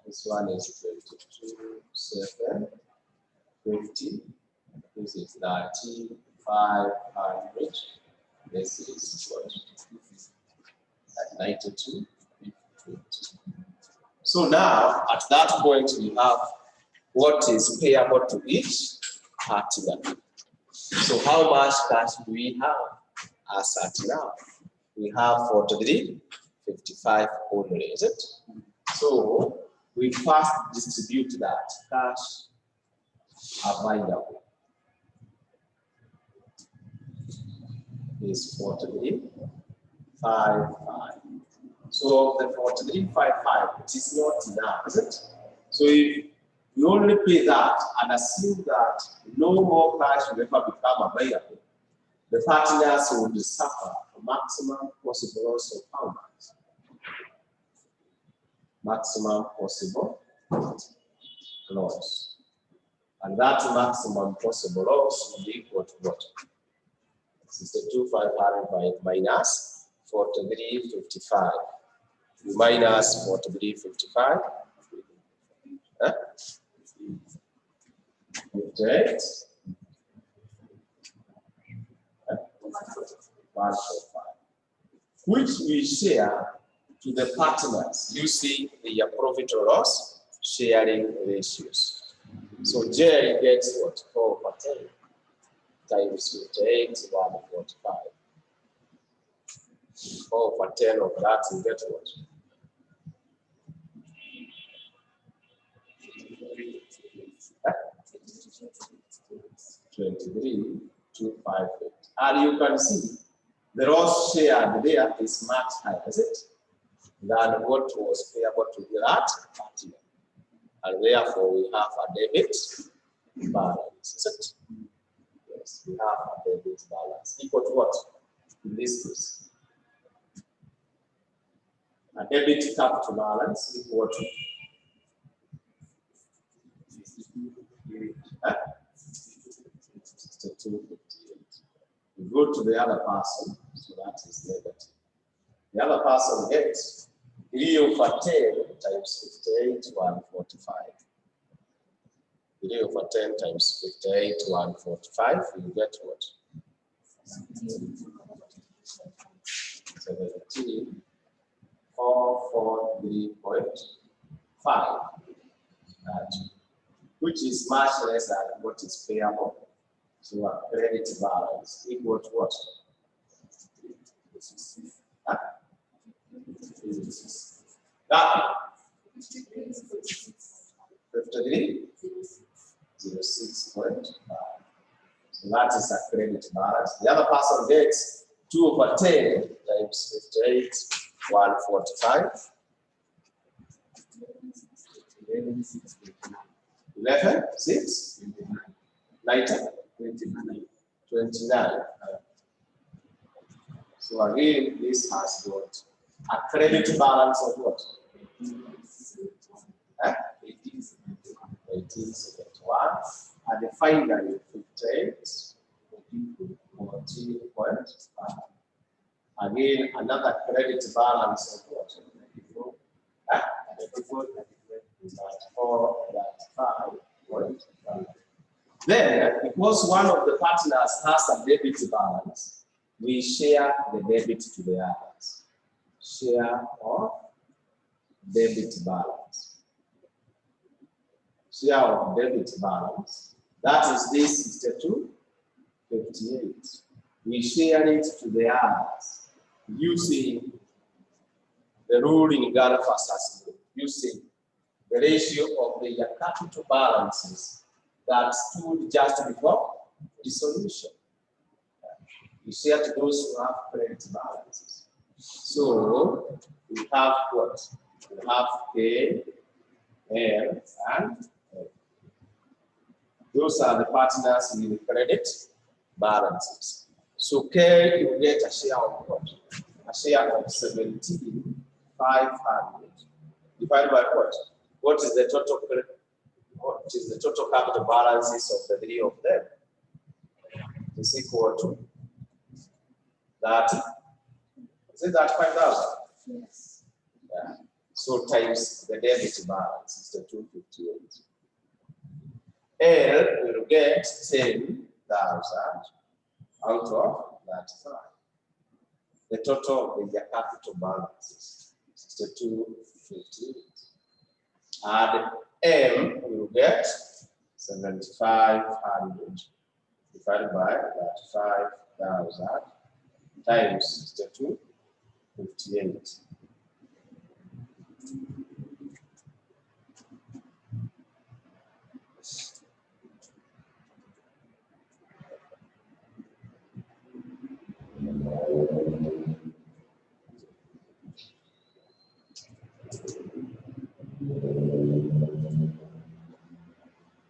This one is 22,750. This is 19,500. This is what? At 92,50. So now at that point we have what is payable to each partner. So how much cash do we have as at now? We have 43,55 only, is it? So we first distribute that cash available is 43,55. So the 43,55, it is not enough, is it? So if we only pay that and assume that no more cash will ever become available, the partners will suffer a maximum possible loss of how much? Maximum possible loss. And that maximum possible loss will be equal to what? 62,500 by minus 43.55. Minus 43.55. 58. 145. Which we share to the partners using the profit or loss sharing ratios. So J gets what? 4 over 10 times 58, 145. 4 over 10 of that, you get what? 23,258. And you can see the loss shared there is much higher, is it? Than what was payable to that partner. And therefore we have a debit balance, is it? Yes, we have a debit balance. Equal to what? In this case. A debit capital balance equal to 62.58. We go to the other person, so that is negative. The other person gets 3 over 10 times 58, 145. 3 over 10 times 58, 145, you get what? 17,443.5, which is much less than what is payable. So a credit balance equal to what? That 53.06.5. So that is a credit balance. The other person gets 2 over 10 times 58, 145. 11, 6, 19, 29. So again, this has got a credit balance of what? 1871. And finally, 58, 14.5. Again, another credit balance of what? 4.5. Then, because one of the partners has a debit balance, we share the debit to the others. Share of debit balance. Share of debit balance. That is this 62.58. We share it to the others using the rule in Ghana versus using the ratio of the capital balances that stood just before dissolution. We share to those who have credit balances. So we have what? We have K, L, and L. Those are the partners with the credit balances. So K, you get a share of what? A share of 17,500 divided by what? What is the total credit? What is the total capital balances of the three of them? Is equal to 30. Is it that 5,000? Yes. Yeah. So times the debit balance is the 258. L will get 10,000 out of 35. The total of the capital balance is 62.58. And M will get 7,500 divided by 35,000 times 62.58.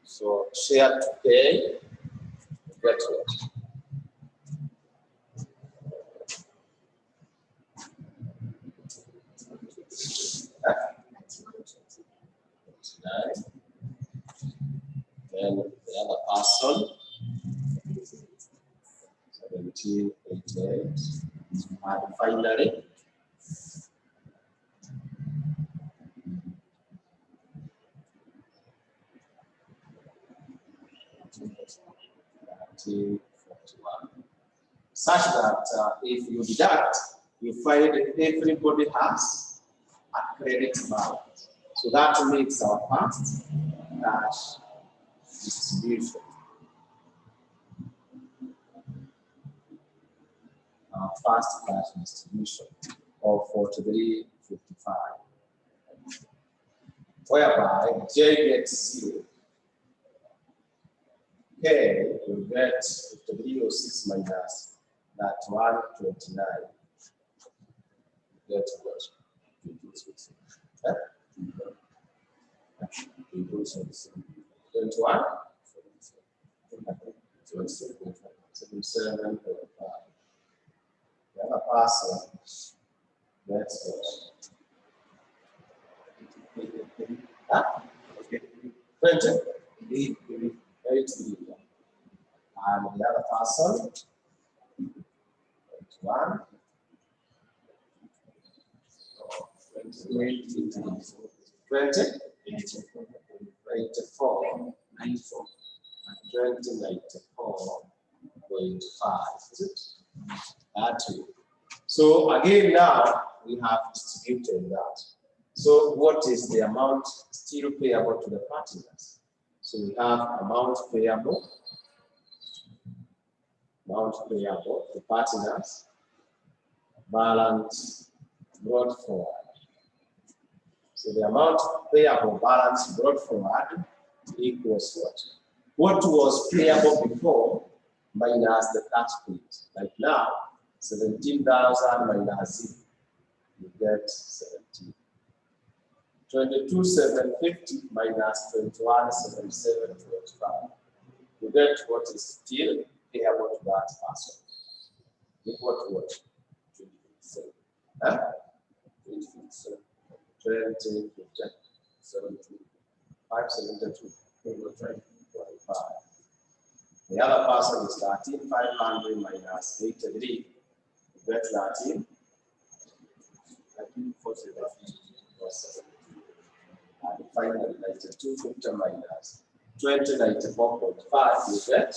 So share to pay, get what? Then the other person, 1788. And finally, such that if you deduct, you find everybody has a credit balance. So that makes our first cash distribution. Our first cash distribution of 43.55, whereby J gets 0. K will get 53.06 minus that 129. Get what? 21? 77.5. The other person gets what? 20? 8. And the other person, 21, 20, 84, 94, 94.5, is it? That two. So again, now we have distributed that. So what is the amount still payable to the partners? So we have amount payable to partners, balance brought forward. So the amount payable balance brought forward equals what? What was payable before minus the cash paid. Like now, 17,000 minus 0, you get 17. 22,750 minus 21,775. You get what is still payable to that person. Equal to what? 27. Huh? 27. 20, 17, 572, 25. The other person is 13,500 minus 83. You get 13. 13,470. And finally, 92.50 minus 2094.5, you get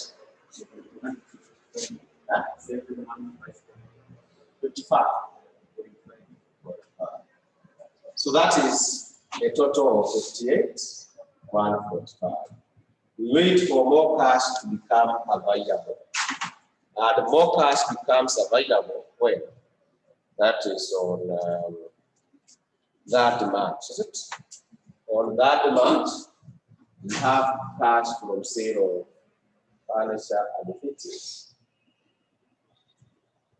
55. So that is a total of 58,145. We wait for more cash to become available. And more cash becomes available when? That is on that March, is it? On that March, we have cash from sale of furniture and fittings.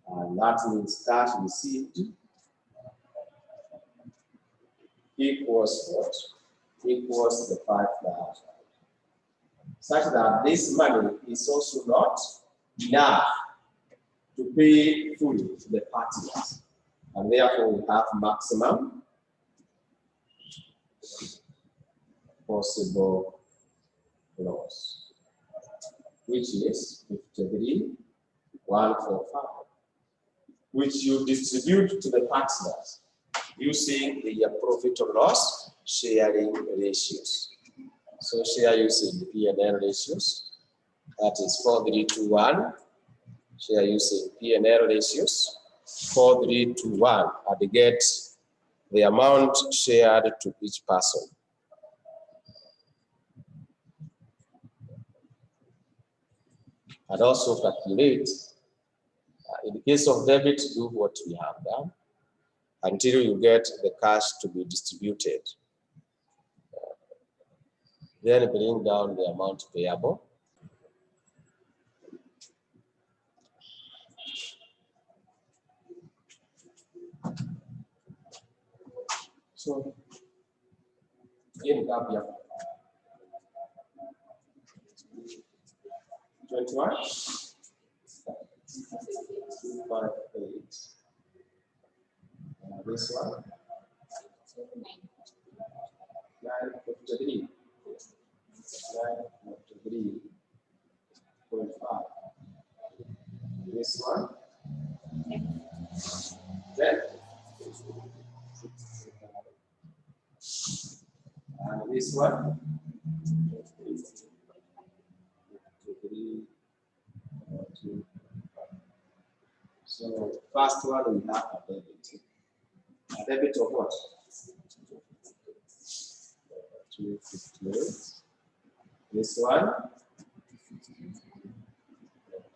And that means cash received equals what? Equals the 5,000. Such that this money is also not enough to pay fully to the partners. And therefore, we have maximum possible loss, which is 53,145, which you distribute to the partners using the profit or loss sharing ratios. So share using the P&L ratios, that is 4321. Share using P&L ratios, 4321, and get the amount shared to each person. And also calculate, in the case of debit, do what we have done until you get the cash to be distributed. Then bring down the amount payable. So, again, we have 21, 258. This one, 953. 953. This one. Then. And this one. 3, 2. So first one we have a debit. A debit of what? 258. This one.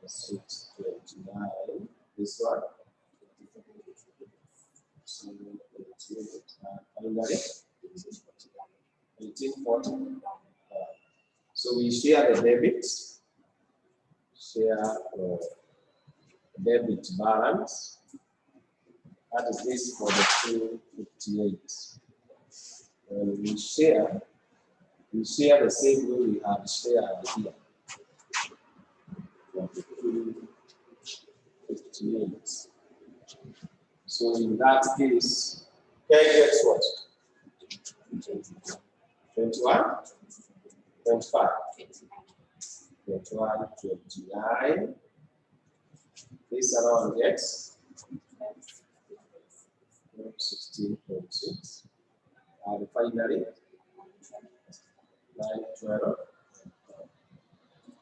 629. This one. 788. Finally, 1840. So we share the debit. Share debit balance. That is this for the 258. When we share the same way we have shared here. For the 258. So in that case, K gets what? 21, 25, 21, 29. This around gets 16.6. And finally, 9, 12.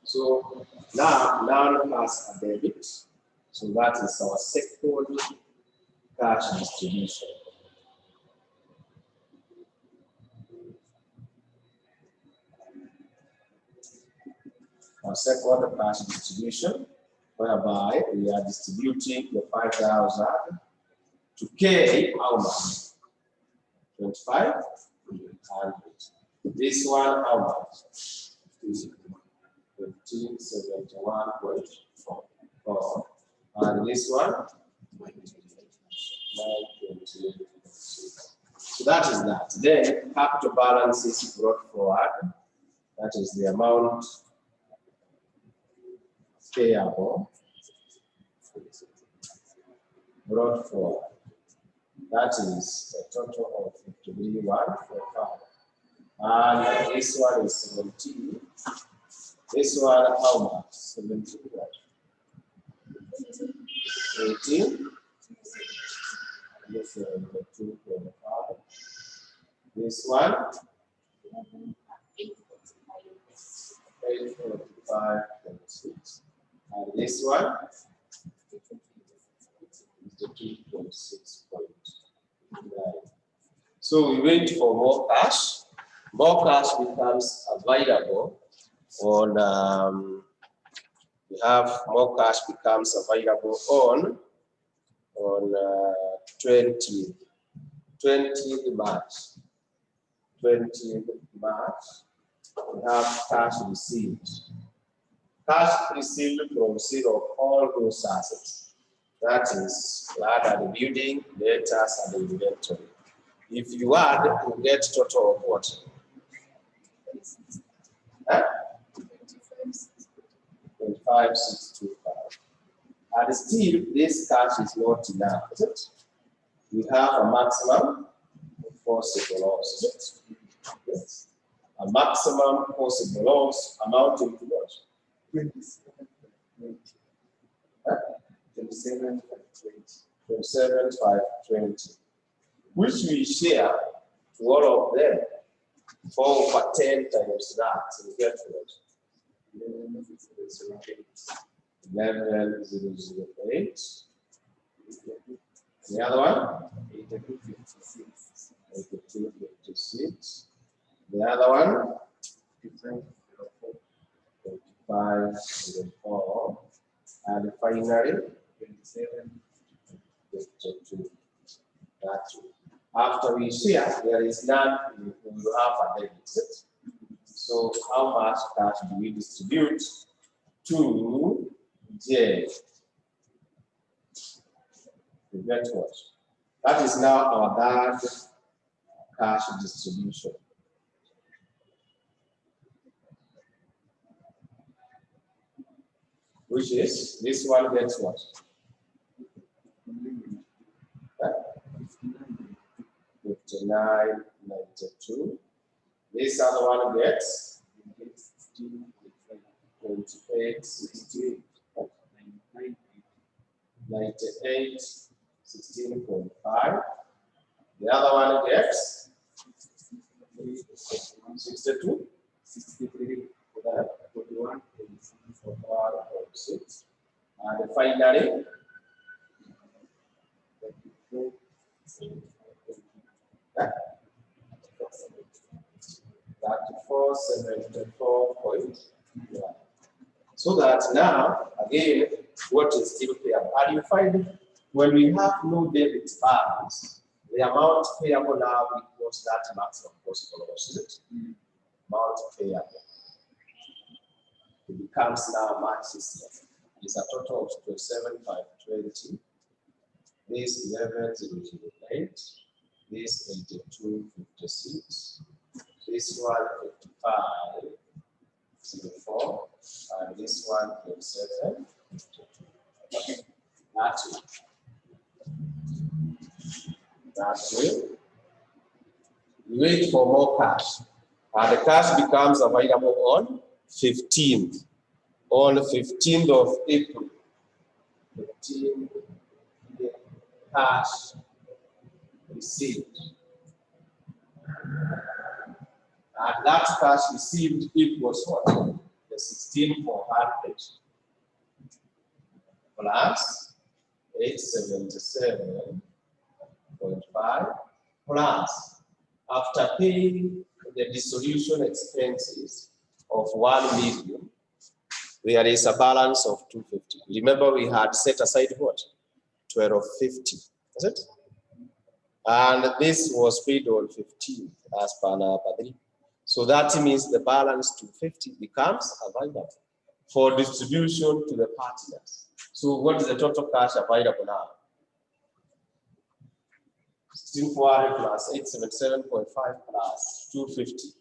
So now none has a debit. So that is our second cash distribution. Our second cash distribution, whereby we are distributing the 5,000 to K, how much? 25, 100. This one, how much? 1571.4. And this one, 928. So that is that. Then capital balance is brought forward. That is the amount payable brought forward. That is a total of 5145. And this one is 17. This one, how much? 17. 18. This is 2.5. This one, 845.6. And this one is the 2.6.9. So we wait for more cash. More cash becomes available on. We have more cash becomes available on 20th March. 20th March. We have cash received. Cash received from sale of all those assets. That is, land and building, debtors, and inventory. If you add, you get total of what? 25,625. And still, this cash is not enough, is it? We have a maximum possible loss, is it? Yes. A maximum possible loss amounting to what? 27,520. Which we share to all of them. 4 over 10 times that, so we get what? 11,008. The other one? 8256. The other one? 2504. And finally, 2752. That's it. After we share, there is none, we will have a deficit. So how much cash do we distribute to J? We get what? That is now our third cash distribution. Which is, this one gets what? 59.92. This other one gets 28.60. 98, 16.5. The other one gets 62, 63, 41.6. And finally, 34.74. So that now, again, what is still payable? And you find when we have no debit balance, the amount payable now equals that maximum possible loss, isn't it? Amount payable. It becomes now much easier. It's a total of 27,520. This 11,008. This 82,56. This one 55,04. And this one 27. That way. We wait for more cash. And the cash becomes available on 15th. On the 15th of April. 15th cash received. And that cash received equals what? The 16,400 plus 877.5 plus after paying the dissolution expenses of 1 million, there is a balance of 250. Remember, we had set aside what? 1250, is it? And this was paid on 15th as per number 3. So that means the balance 250 becomes available for distribution to the partners. So what is the total cash available now? 16,400 plus 877.5 plus 250.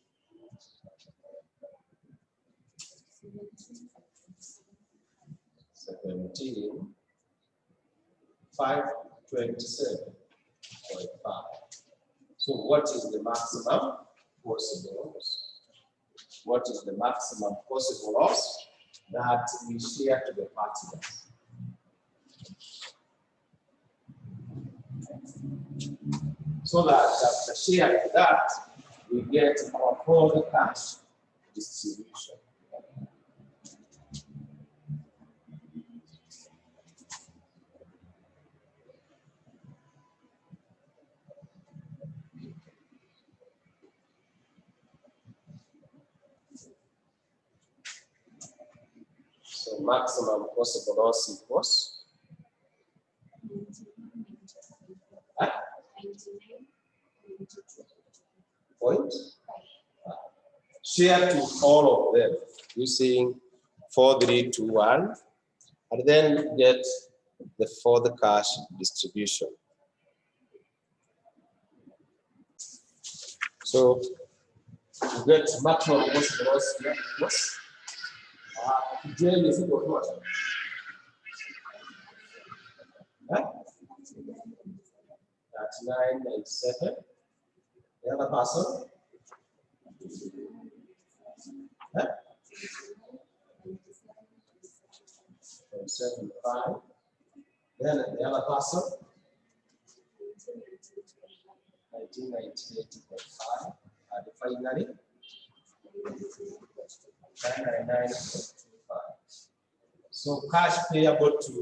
17,527.5. So what is the maximum possible loss? What is the maximum possible loss that we share to the partners? So that after sharing that, we get our whole cash distribution. So maximum possible loss equals point. Share to all of them using 4321 and then get the further cash distribution. So you get maximum possible loss here. Jail is equal to what? That's 997. The other person? 75. Then the other person? 1998.5. And finally? 999.25. So cash payable to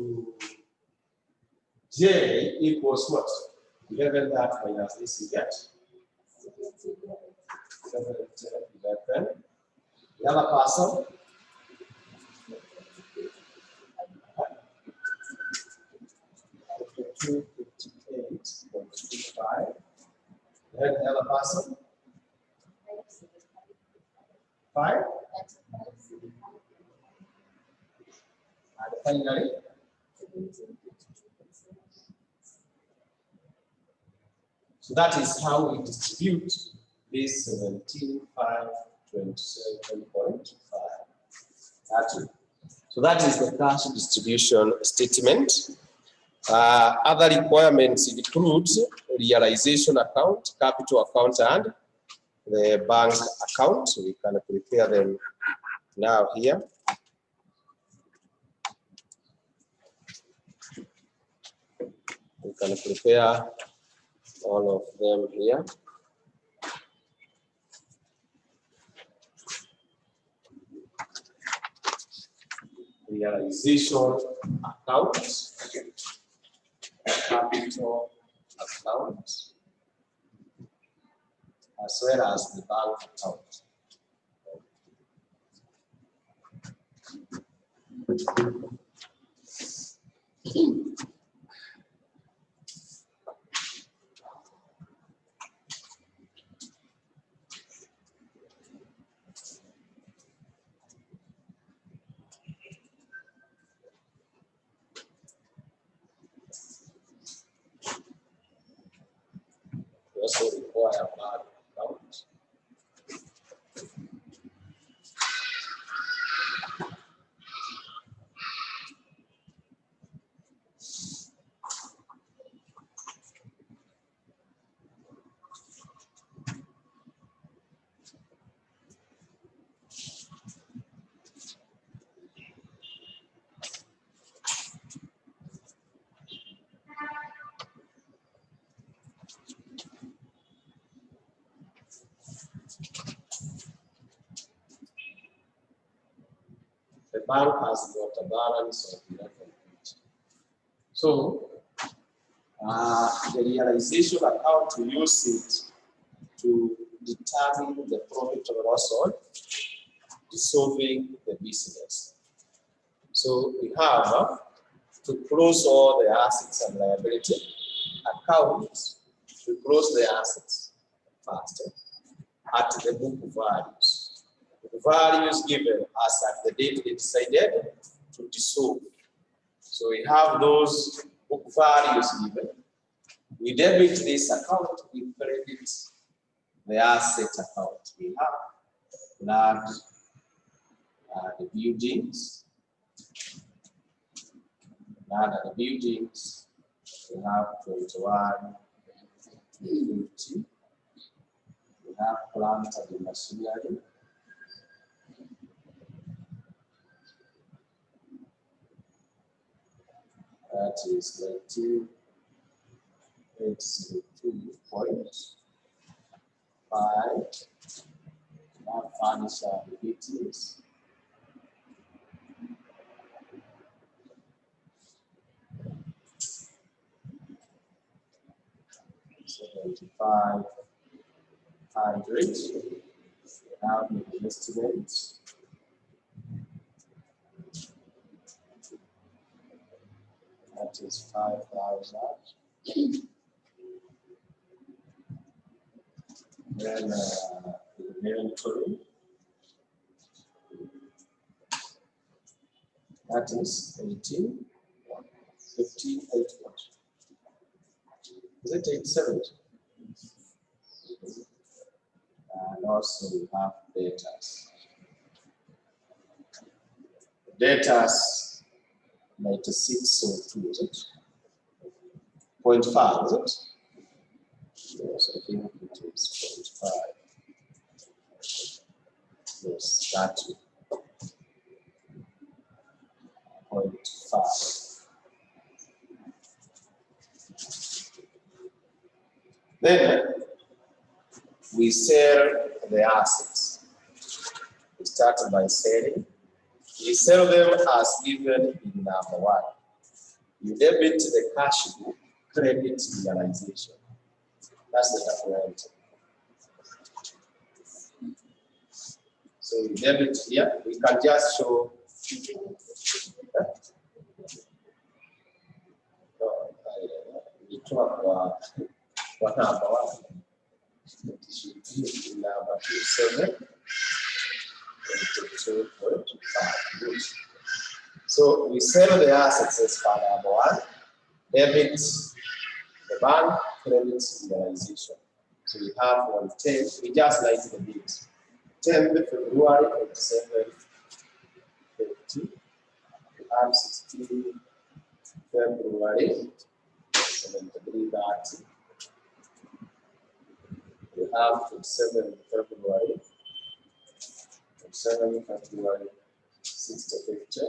J equals what? 11 that minus this you get. 11. The other person? 258.25. Then the other person? 5. And finally, so that is how we distribute this 17,527.5. So that is the cash distribution statement. Other requirements include realization account, capital account, and the bank account. We can prepare them now here. We can prepare all of them here. Realization account, capital account, as well as the bank account. We also require a bank account. The bank has got a balance of 11. So the realization account, we use it to determine the profit or loss on dissolving the business. So we have to close all the assets and liability accounts. We close the assets first at the book values. The values given us at the date they decided to dissolve. So we have those book values given. We debit this account, we credit the asset account. We have land, the buildings, land and the buildings. We have 21, 50. We have plant and machinery. That is 19.82.5. Now furniture and utilities. $75,500. Now the investments. That is 5,000. Then the inventory. That is 18. 58. Is it 87? And also we have debtors. Debtors 96.02, is it? 0.5, is it? Yes, I think it is 0.5. Yes, that 0.5. Then we sell the assets. We start by selling. We sell them as given in number 1. You debit the cash book, credit realization. That's the document. So you debit here. We can just show. We talk what number 1. It should be in number 27. 22.5. So we sell the assets as per number 1, debit the bank, credit realization. So we have on 10, we just write the dates. 10th February 27, 50. We have 16 February 73, we have 27 February 7 February 6 to 50.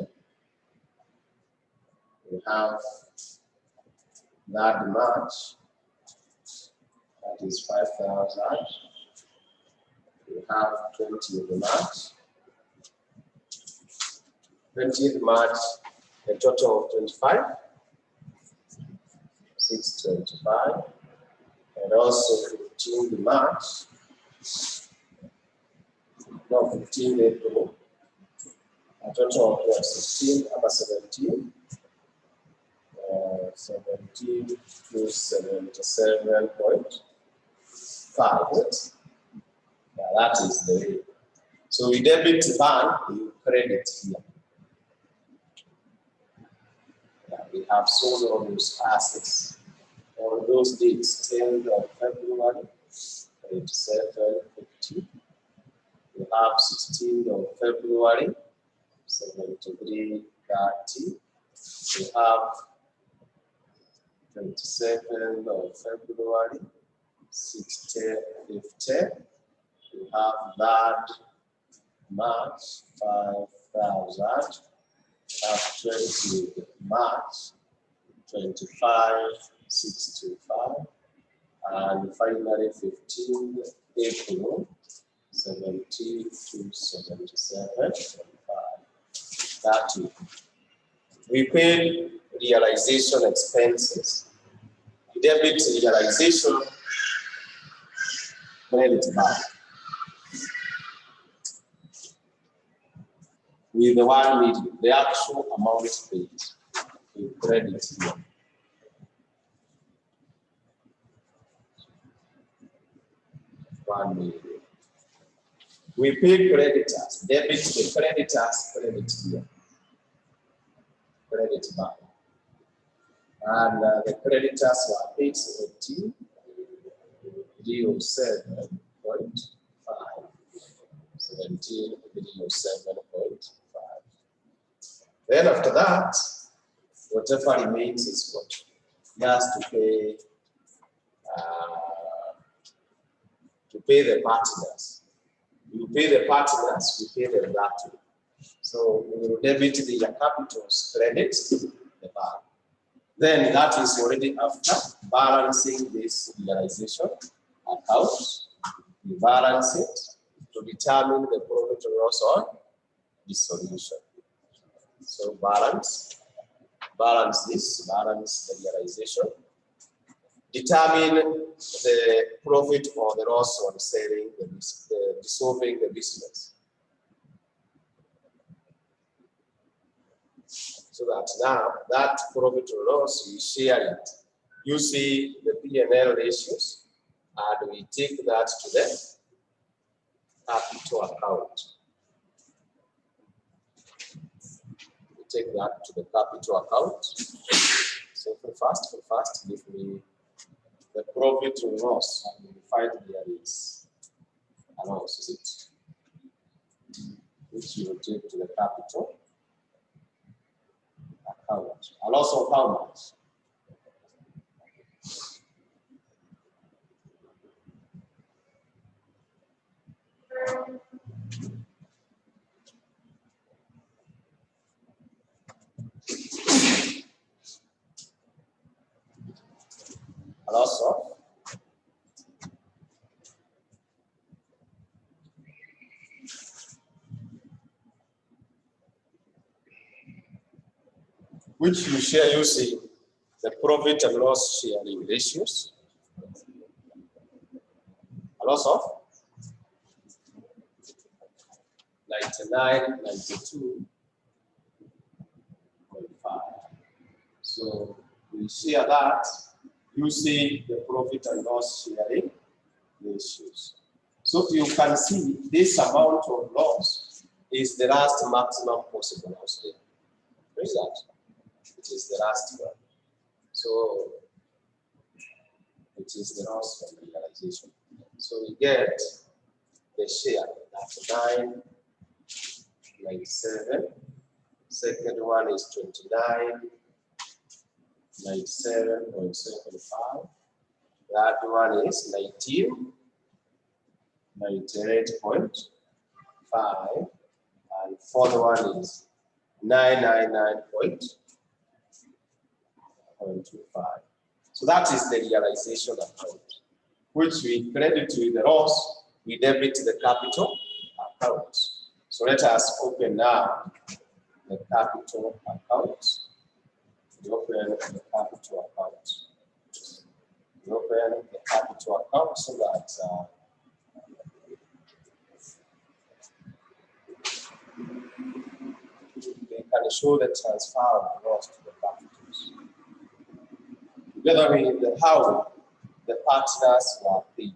We have That March, that is 5,000. We have 20th March. 20th March, a total of 25, 625, and also 15th March, no, 15th April, a total of 16, about 17, 17 to 77.5. Yeah, that is the way. So we debit bank, we credit here. We have sold all those assets on those dates, 10th of February, 87.50. We have 16th of February, 73.30. We have 27th of February, 60.50. We have that March, 5,000. Have 20 March, 25.65, and finally 15 April, 70 to 77.5. That we pay realization expenses. Debit realization credit back with the 1 million, the actual amount paid, we credit here. $1 million. We pay creditors, debit the creditors, credit here, credit back. And the creditors were paid 17.07.5. 17.07.5. Then after that, whatever remains is what he has to pay the partners. You pay the partners, we pay them that too. So we will debit the capital's credit, the bank. Then that is already after balancing this realization account. We balance it to determine the profit or loss on dissolution. So balance this, balance the realization. Determine the profit or the loss on selling, dissolving the business. So that now that profit or loss, we share it. You see the P&L ratios, and we take that to the capital account. We take that to the capital account. So for first, give me the profit or loss, and we find there is a loss, is it? Which you will take to the capital account. A loss of how much? A loss of which you share using the profit and loss sharing ratios. A loss of 99, 92.5. So we share that using the profit and loss sharing ratios. So you can see this amount of loss is the last maximum possible loss there. Where is that? It is the last one. So it is the loss from realization. So we get the share, that's 9.97. Second one is 29.97.75. That one is 98.5. And fourth one is 999.25. So that is the realization account, which we credit to the loss, we debit the capital account. So let us open now the capital account. We open the capital account. We open the capital account so that they can show the transfer of loss to the capitals. Together with how the partners were paid.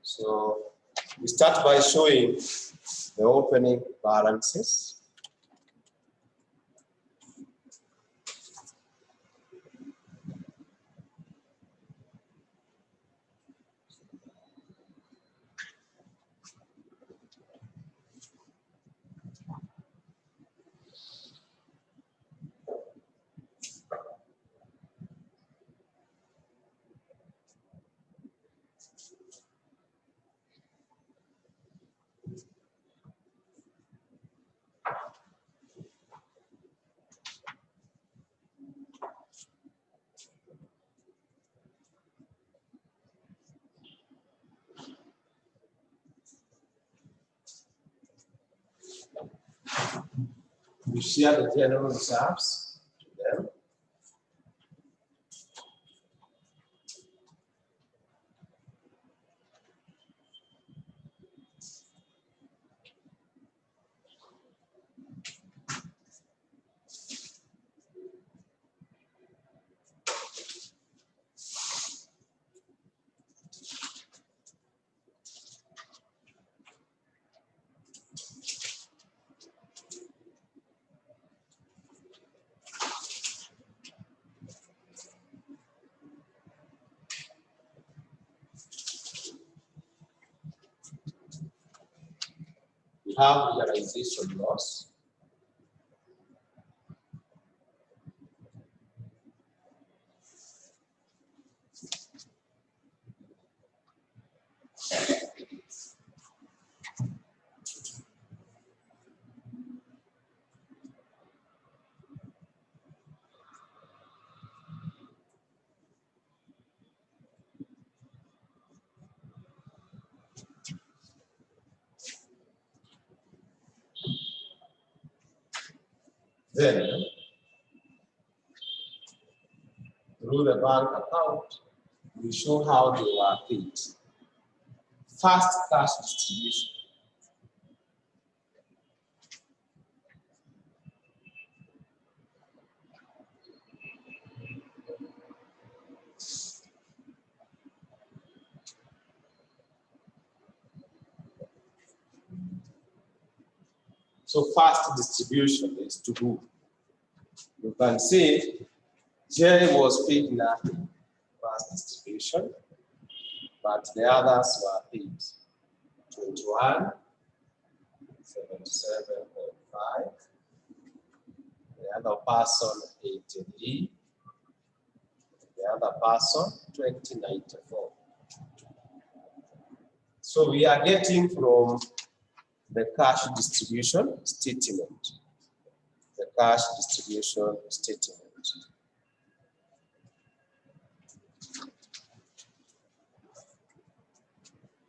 So we start by showing the opening balances. We share the general reserves to them. We have realization loss. Then, through the bank account, we show how they were paid. First, cash distribution. So first distribution is to who? You can see Jerry was paid nothing, first distribution, but the others were paid 21, 77.5. The other person 83. The other person 2094. So we are getting from the cash distribution statement. The cash distribution statement.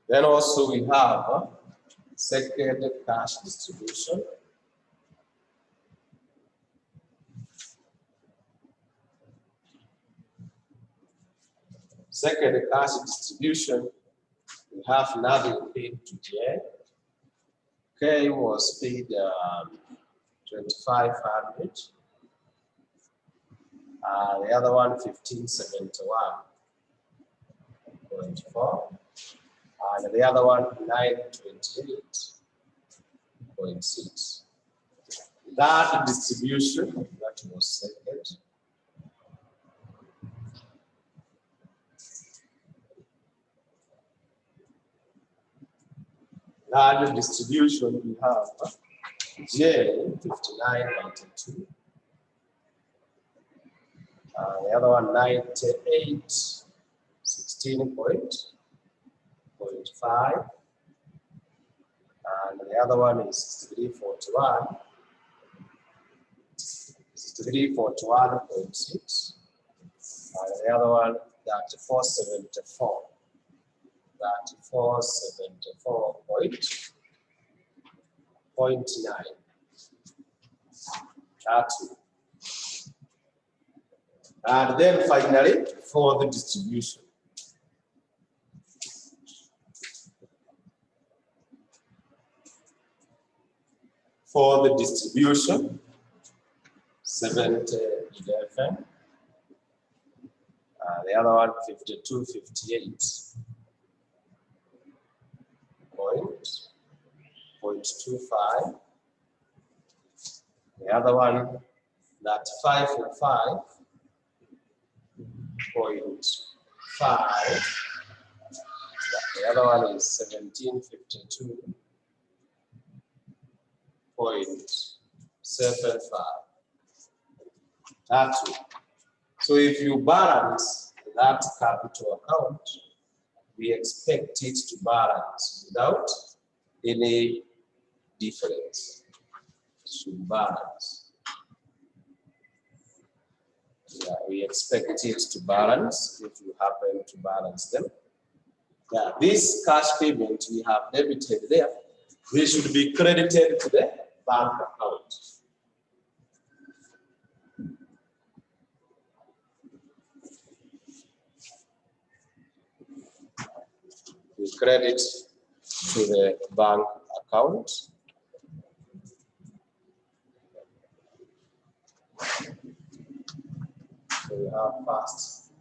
Then also we have second cash distribution. Second cash distribution, we have nothing paid to J. K was paid 2,500. The other one 1,571.4. And the other one 928.6. That distribution, that was second. That distribution we have J 59.92. The other one 98.16.5. And the other one is 6341. 6341.6. And the other one that 474. That 474.9. And then finally for the distribution. For the distribution, 7011. The other one 5258.25. The other one that 505.5. The other one is 1752.75. That's it. So if you balance that capital account, we expect it to balance without any difference. It should balance. Yeah, we expect it to balance if you happen to balance them. Yeah, this cash payment we have debited there, they should be credited to the bank account. We credit to the bank account. So we have first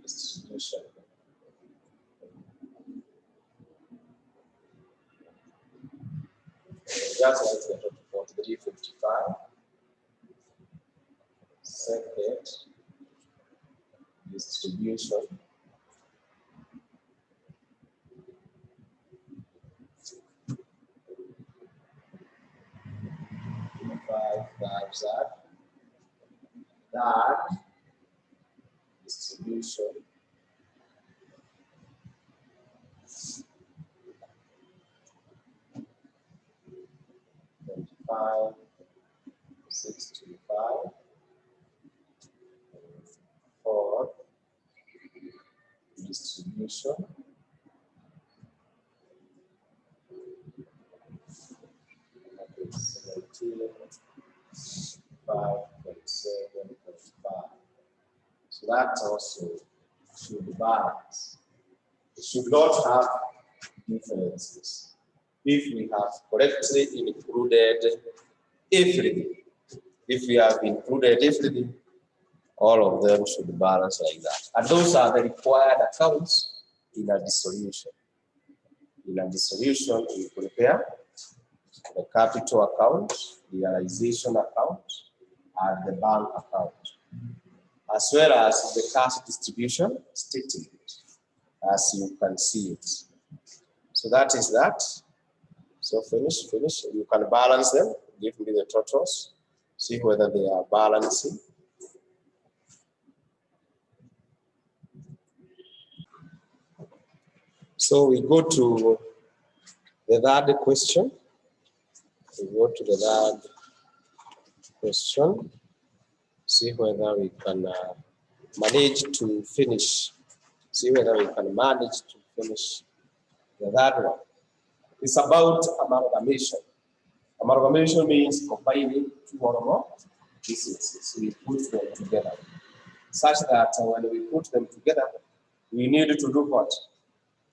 distribution. Just like the 4355. Second distribution. That distribution. $25,625 for distribution. That is 17,5.7.5. So that also should balance. It should not have differences. If we have correctly included everything, if we have included everything, all of them should balance like that. And those are the required accounts in a dissolution. In a dissolution, we prepare the capital account, the realization account, and the bank account, as well as the cash distribution statement, as you can see it. So that is that. So finish. You can balance them. Give me the totals. See whether they are balancing. So we go to the third question. We go to the third question. See whether we can manage to finish. See whether we can manage to finish the third one. It's about amalgamation. Amalgamation means combining two or more businesses. We put them together, such that when we put them together, we need to do what?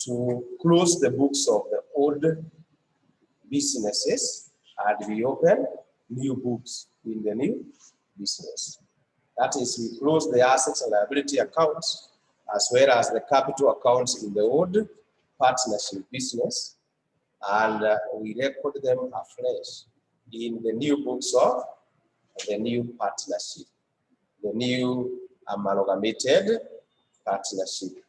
To close the books of the old businesses and we open new books in the new business. That is, we close the assets and liability accounts as well as the capital accounts in the old partnership business, and we record them afresh in the new books of the new partnership, the new amalgamated partnership.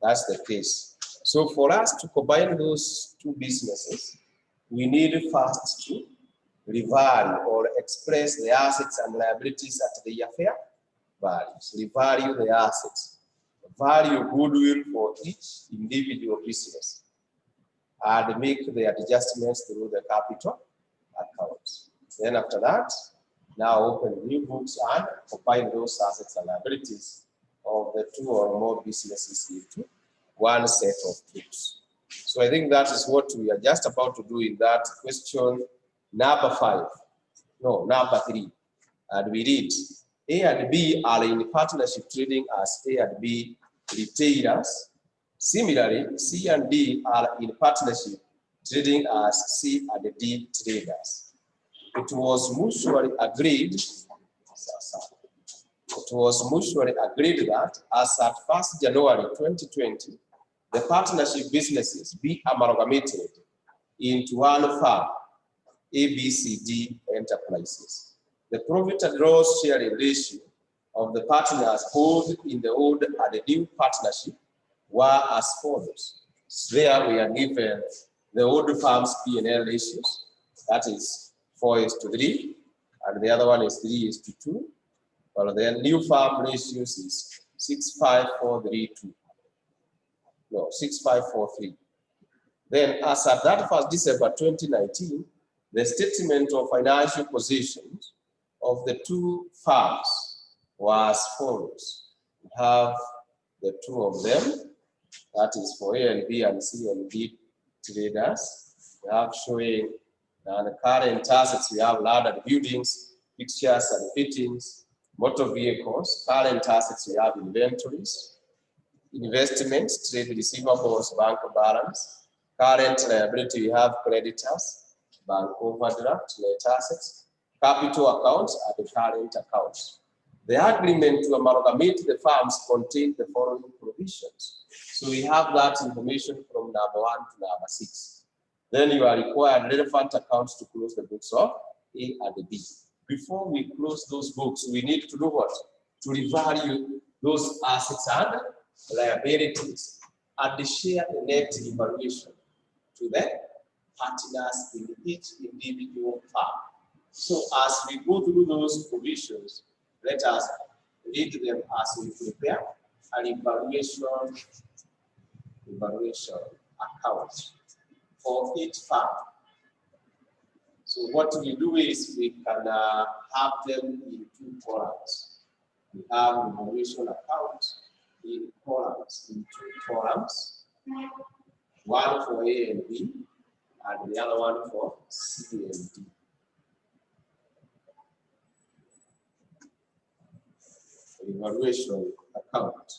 That's the case. So for us to combine those two businesses, we need first to revalue or express the assets and liabilities at their fair values. Revalue the assets, value goodwill for each individual business, and make the adjustments through the capital accounts. Then after that, now open new books and combine those assets and liabilities of the two or more businesses into one set of books. So I think that is what we are just about to do in that question number 3. And we read, A and B are in partnership trading as A and B retailers. Similarly, C and D are in partnership trading as C and D traders. It was mutually agreed that as at 1st January 2020, the partnership businesses be amalgamated into one firm, ABCD Enterprises. The profit and loss sharing ratio of the partners held in the old and the new partnership were as follows. There we are given the old firm's P&L ratios, that is 4:3, and the other one is 3:2. Well, the new firm ratios is 65432. No, 6543. Then, as at that 1st December 2019, the statement of financial positions of the two firms was as follows. We have the two of them, that is for A and B and C and D traders. We have showing the current assets. We have land and buildings, fixtures and fittings, motor vehicles. Current assets, we have inventories, investments, trade receivables, bank balance. Current liability, we have creditors, bank overdraft, net assets, capital accounts, and the current accounts. The agreement to amalgamate the firms contained the following provisions. So we have that information from number 1 to number 6. Then you are required relevant accounts to close the books of A and B. Before we close those books, we need to do what? To revalue those assets and liabilities and share the net evaluation to the partners in each individual firm. So as we go through those provisions, let us read them as we prepare an evaluation account for each firm. So what we do is we can have them in 2 columns. We have evaluation account in columns, in 2 columns, one for A and B, and the other one for C and D. Evaluation account.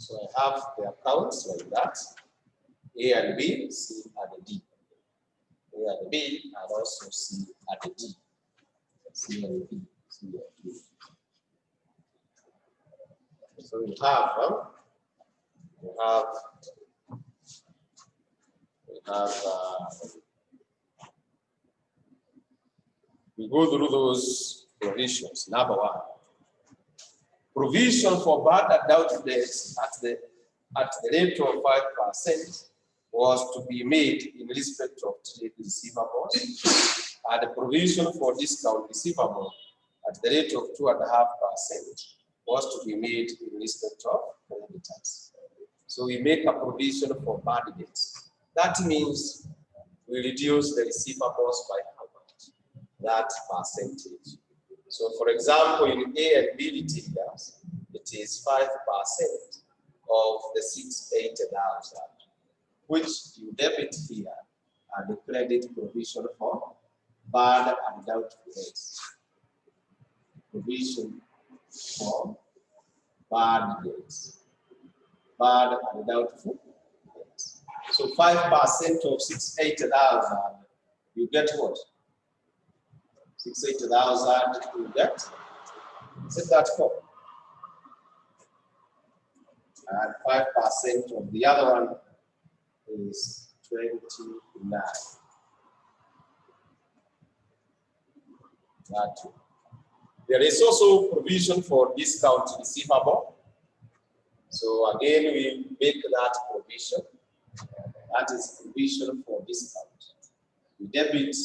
So I have the accounts like that. A and B, C and D. A and B and also C and D. C and D. C and D. So we go through those provisions. Number one, provision for bad and doubtful debts at the rate of 5% was to be made in respect of trade receivables, and the provision for discount receivable at the rate of 2.5% was to be made in respect of creditors. So we make a provision for bad debts. That means we reduce the receivables by how much? That percentage. So for example, in A and B retailers, it is 5% of the 680,000, which you debit here and the credit provision for bad and doubtful debts. Provision for bad debts. Bad and doubtful debts. So 5% of 680,000, you get what? 680,000 you get. Set that for. And 5% of the other one is 29. That. There is also provision for discount receivable. So again, we make that provision. That is provision for discount. We debit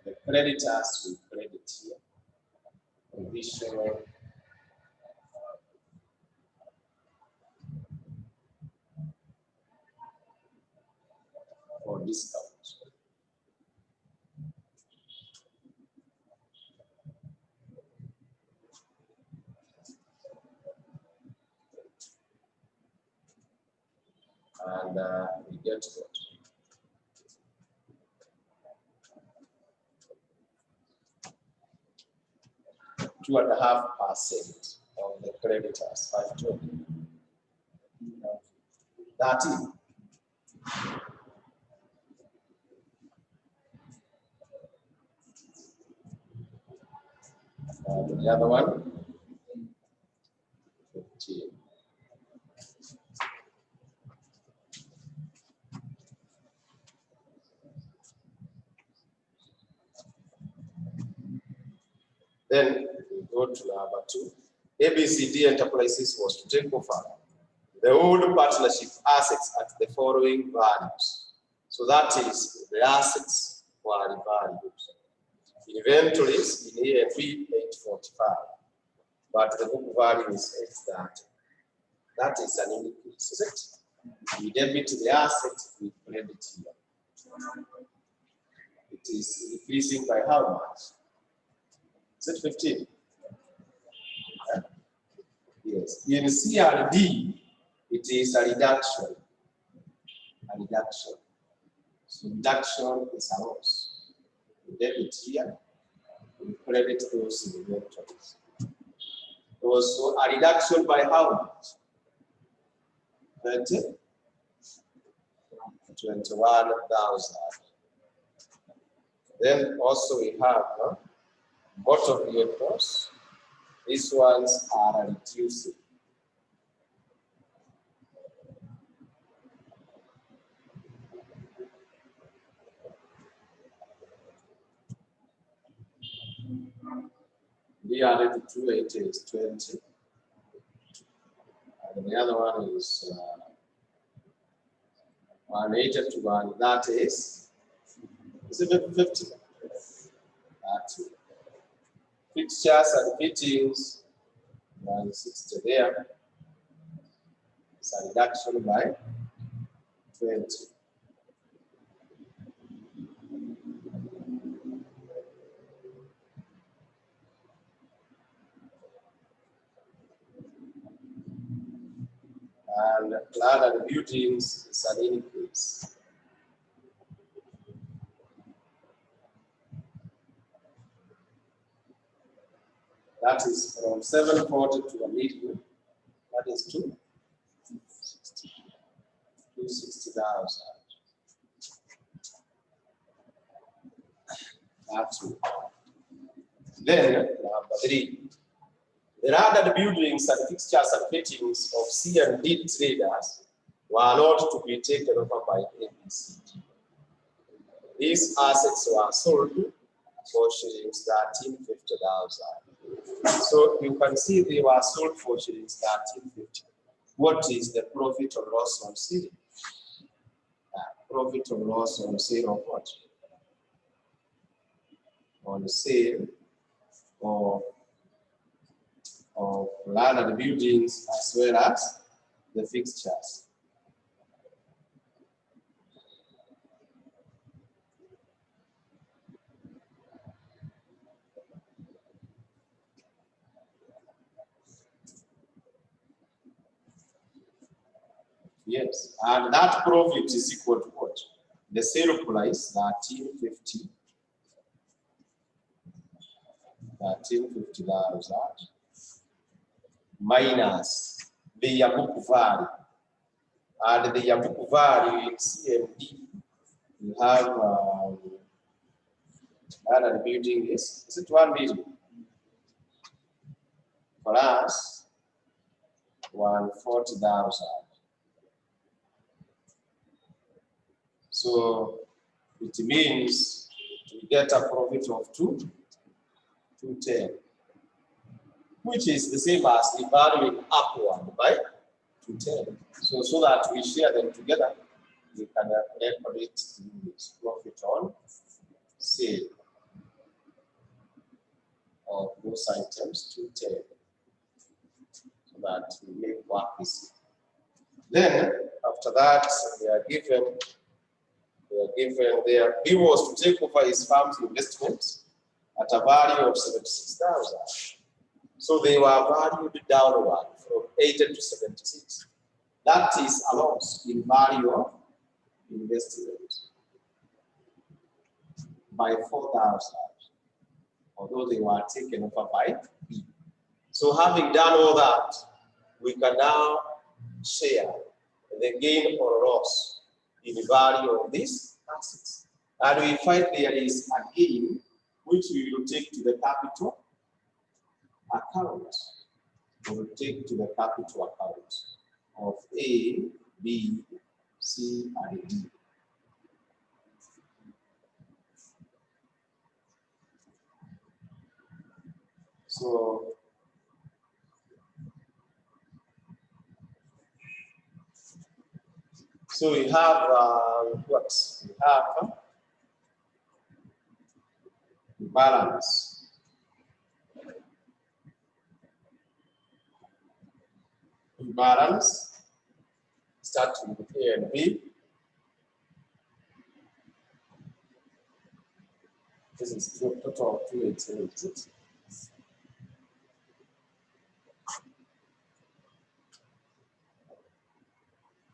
the creditors, we credit here. Provision for discount. And we get what? Two 2.5% of the creditors, 520. 30. And the other one, 15. Then we go to number 2. ABCD Enterprises was to take over the old partnership assets at the following values. So that is, the assets were valued. Inventories in A and B, 845. But the book value is 830. That is an increase, is it? We debit the asset, we credit here. It is increasing by how much? Is it 15? Yeah. Yes. In C and D, it is a reduction. A reduction. So reduction is a loss. We debit here, we credit those inventories. Also, a reduction by how much? 21,000. Then also we have motor vehicles. These ones are reducing. We added 280 is 20. And the other one is 180 to 1. That is it 50? Fixtures and fittings, 160 there. It's a reduction by 20. And land and buildings is an increase. That is from 740 to 1 million. That is 260,000. That's it. Then, number 3. The other buildings and fixtures and fittings of C and D traders were not to be taken over by ABCD. These assets were sold for shillings 1350,000. So you can see they were sold for shillings 1350. What is the profit or loss on sale? Profit or loss on sale of what? On the sale of land and buildings as well as the fixtures. Yes, and that profit is equal to what? The sale price, 1350,000 minus the book value. And the book value in CMD, you have another building is it 1 million plus 140,000. So it means we get a profit of 210, which is the same as the value upward by 210. So that we share them together, we can calculate the profit on sale of those items 210. So that we make work easy. Then after that, we are given there, he was to take over his farm's investments at a value of 76,000. So they were valued downward from 80 to 76. That is a loss in value of investment by 4,000, although they were taken over by B. So having done all that, we can now share the gain or loss in the value of these assets. And we find there is a gain which we will take to the capital account. We will take to the capital account of A, B, C, and D. So we have what? We have balance. Balance starting with A and B. This is total of 288.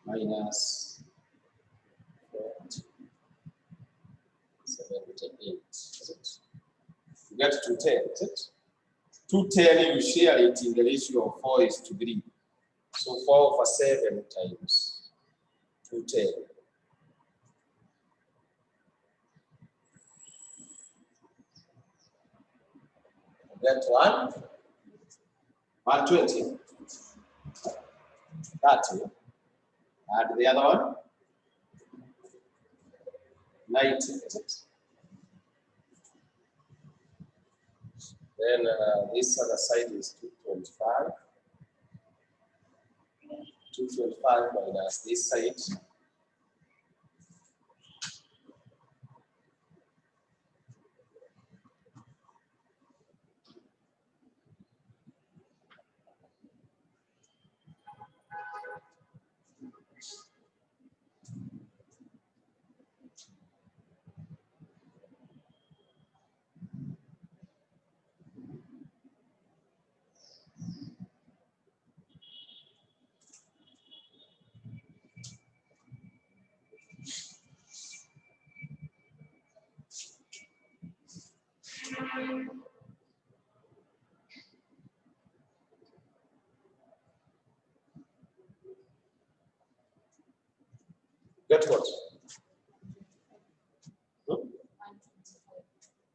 Minus 78. Is it? You get 210, is it? 210, you share it in the ratio of 4:3. So 4/7 times 210. That one, 120. 30. And the other one, 90, is it? Then this other side is 225. 225 minus this side. Get what?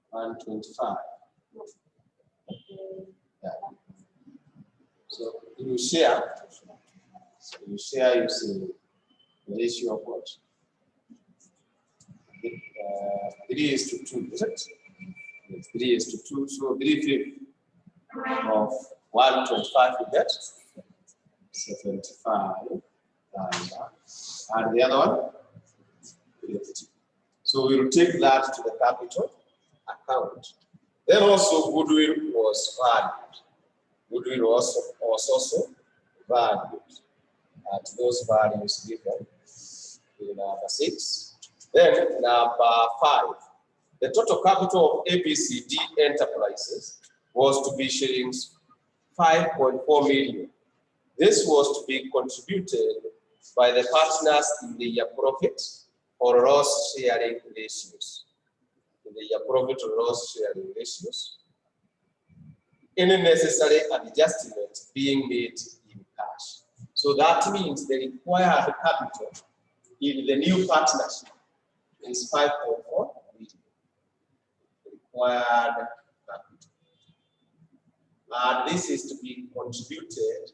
125. Yeah. So you share. So you share using the ratio of what? 3:2, is it? Yes, 3:2. So 3/5 of 125 you get 75. And the other one, 50. So we will take that to the capital account. Then also goodwill was valued. Goodwill was also valued at those values given in number 6. Then number 5, the total capital of ABCD enterprises was to be shillings 5.4 million. This was to be contributed by the partners in the profit or loss sharing ratios. In the profit or loss sharing ratios, any necessary adjustment being made in cash. So that means the required capital in the new partnership is 5.4 million. Required capital. And this is to be contributed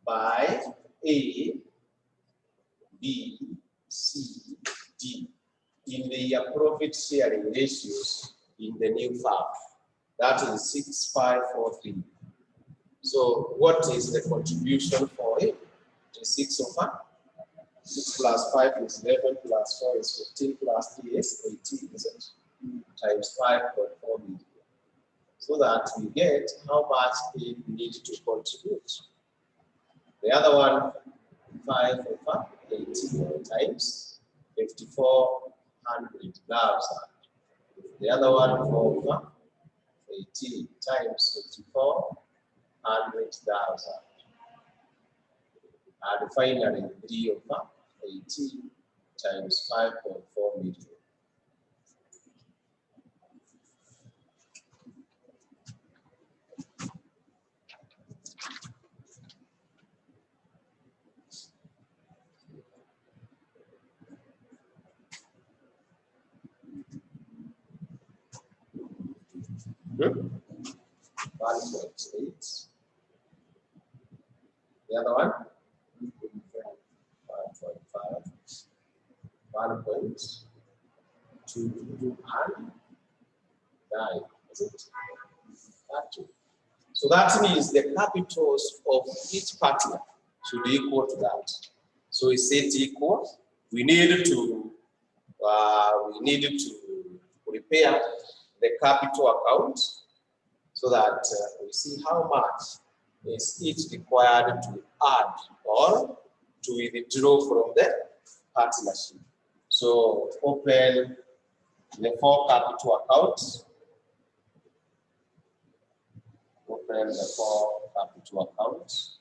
by A, B, C, D in the profit sharing ratios in the new firm. That is 6543. So what is the contribution for it? It is 6 of 1. 6 plus 5 is 11 plus 4 is 15 plus 3 is 18, is it? Times 5.4 million. So that we get how much we need to contribute. The other one, 5 over 18 times 5,400,000. The other one, 4 over 18 times 5,400,000. And finally, 3 over 18 times 5.4 million. Good. 1.8. The other one? 1.5. 1.2 and 9. Is it? That two. So that means the capitals of each partner should be equal to that. So is it equal? We need to prepare the capital account so that we see how much is each required to add or to withdraw from the partnership. So open the 4 capital accounts. Open the 4 capital accounts.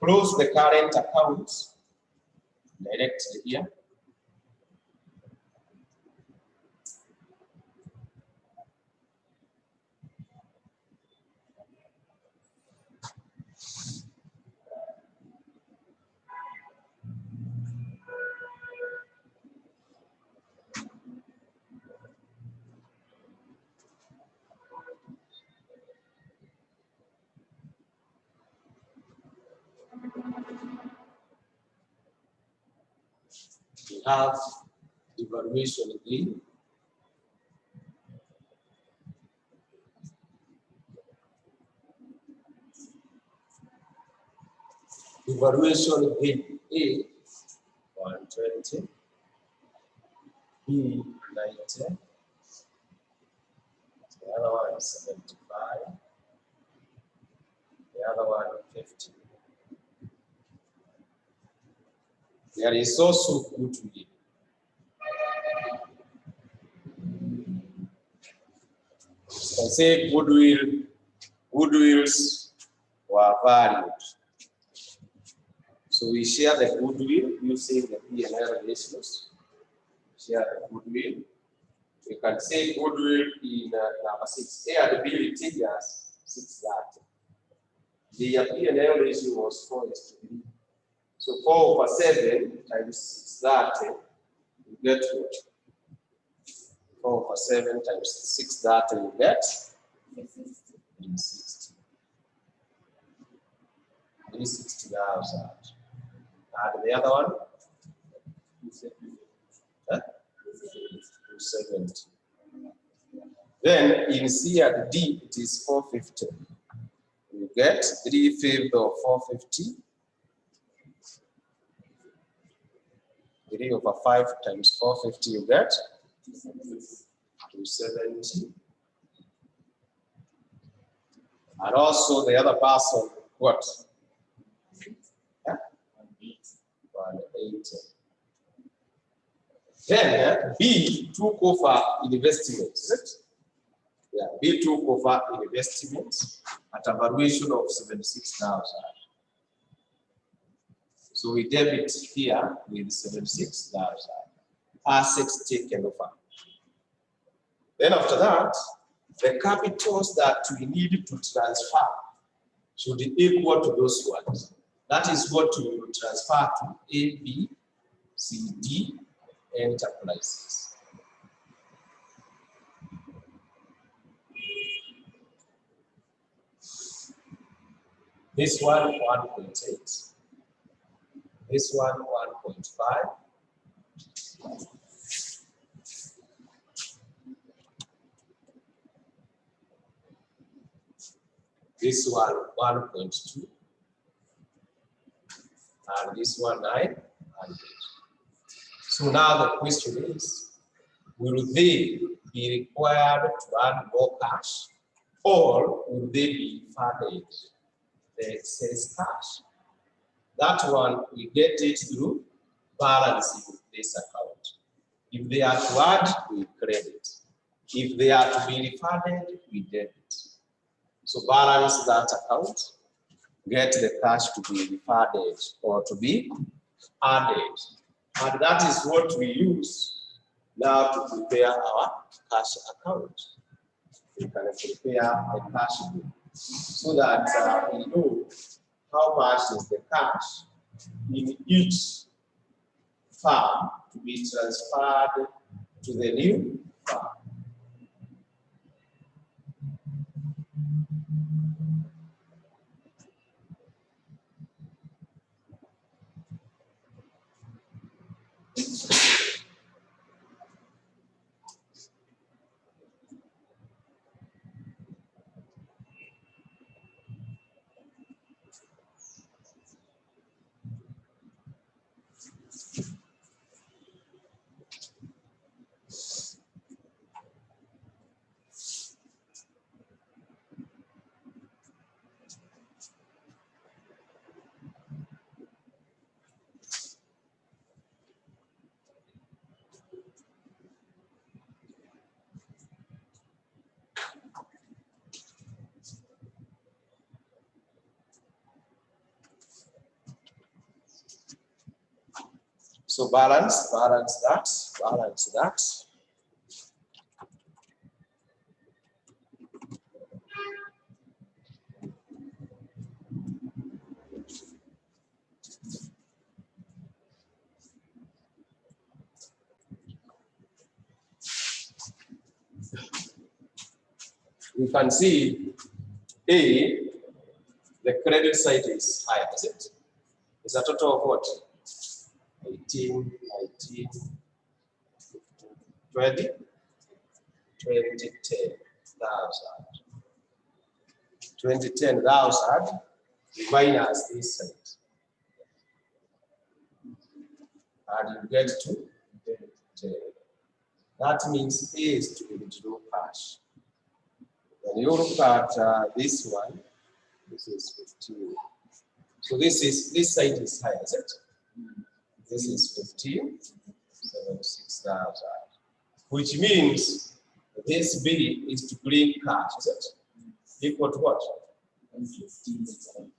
close the current account directly here. We have evaluation again. Evaluation again. A 120, B 90, the other one is 75, the other one 50. There is also goodwill. So say goodwills were valued. So we share the goodwill using the P&L ratios. Share the goodwill. You can say goodwill in number 6. Here the bill figures 630. The P&L ratio was 4:3. So 4/7 times 630, you get what? 4/7 times 630, you get 360. 360,000. And the other one? 270. Then in C and D, it is 450. You get 3/5 of 450. 3/5 times 450, you get 270. And also the other person, what? 180. Then B took over investments, is it? Yeah, B took over investments at a valuation of 76,000. So we debit here with 76,000 assets taken over. Then after that, the capitals that we need to transfer should equal to those ones. That is what we will transfer to A, B, C, D enterprises. This one 1.8. This one 1.5. This one 1.2. And this one 900. So now the question is, will they be required to add more cash, or will they be funded the excess cash? That one, we get it through balancing this account. If they are to add, we credit. If they are to be refunded, we debit. So balance that account, get the cash to be refunded or to be added. And that is what we use now to prepare our cash account. We can prepare a cash book so that we know how much is the cash in each farm to be transferred to the new farm. So balance that. You can see A, the credit side is higher, is it? It's a total of what? 18, 19, 20, 20,000 minus this side. And you get to 10. That means A is to withdraw cash. When you look at this one, this is 15. So this side is higher, is it? This is 15, 76,000. Which means this B is to bring cash, is it? Equal to what? 116,000.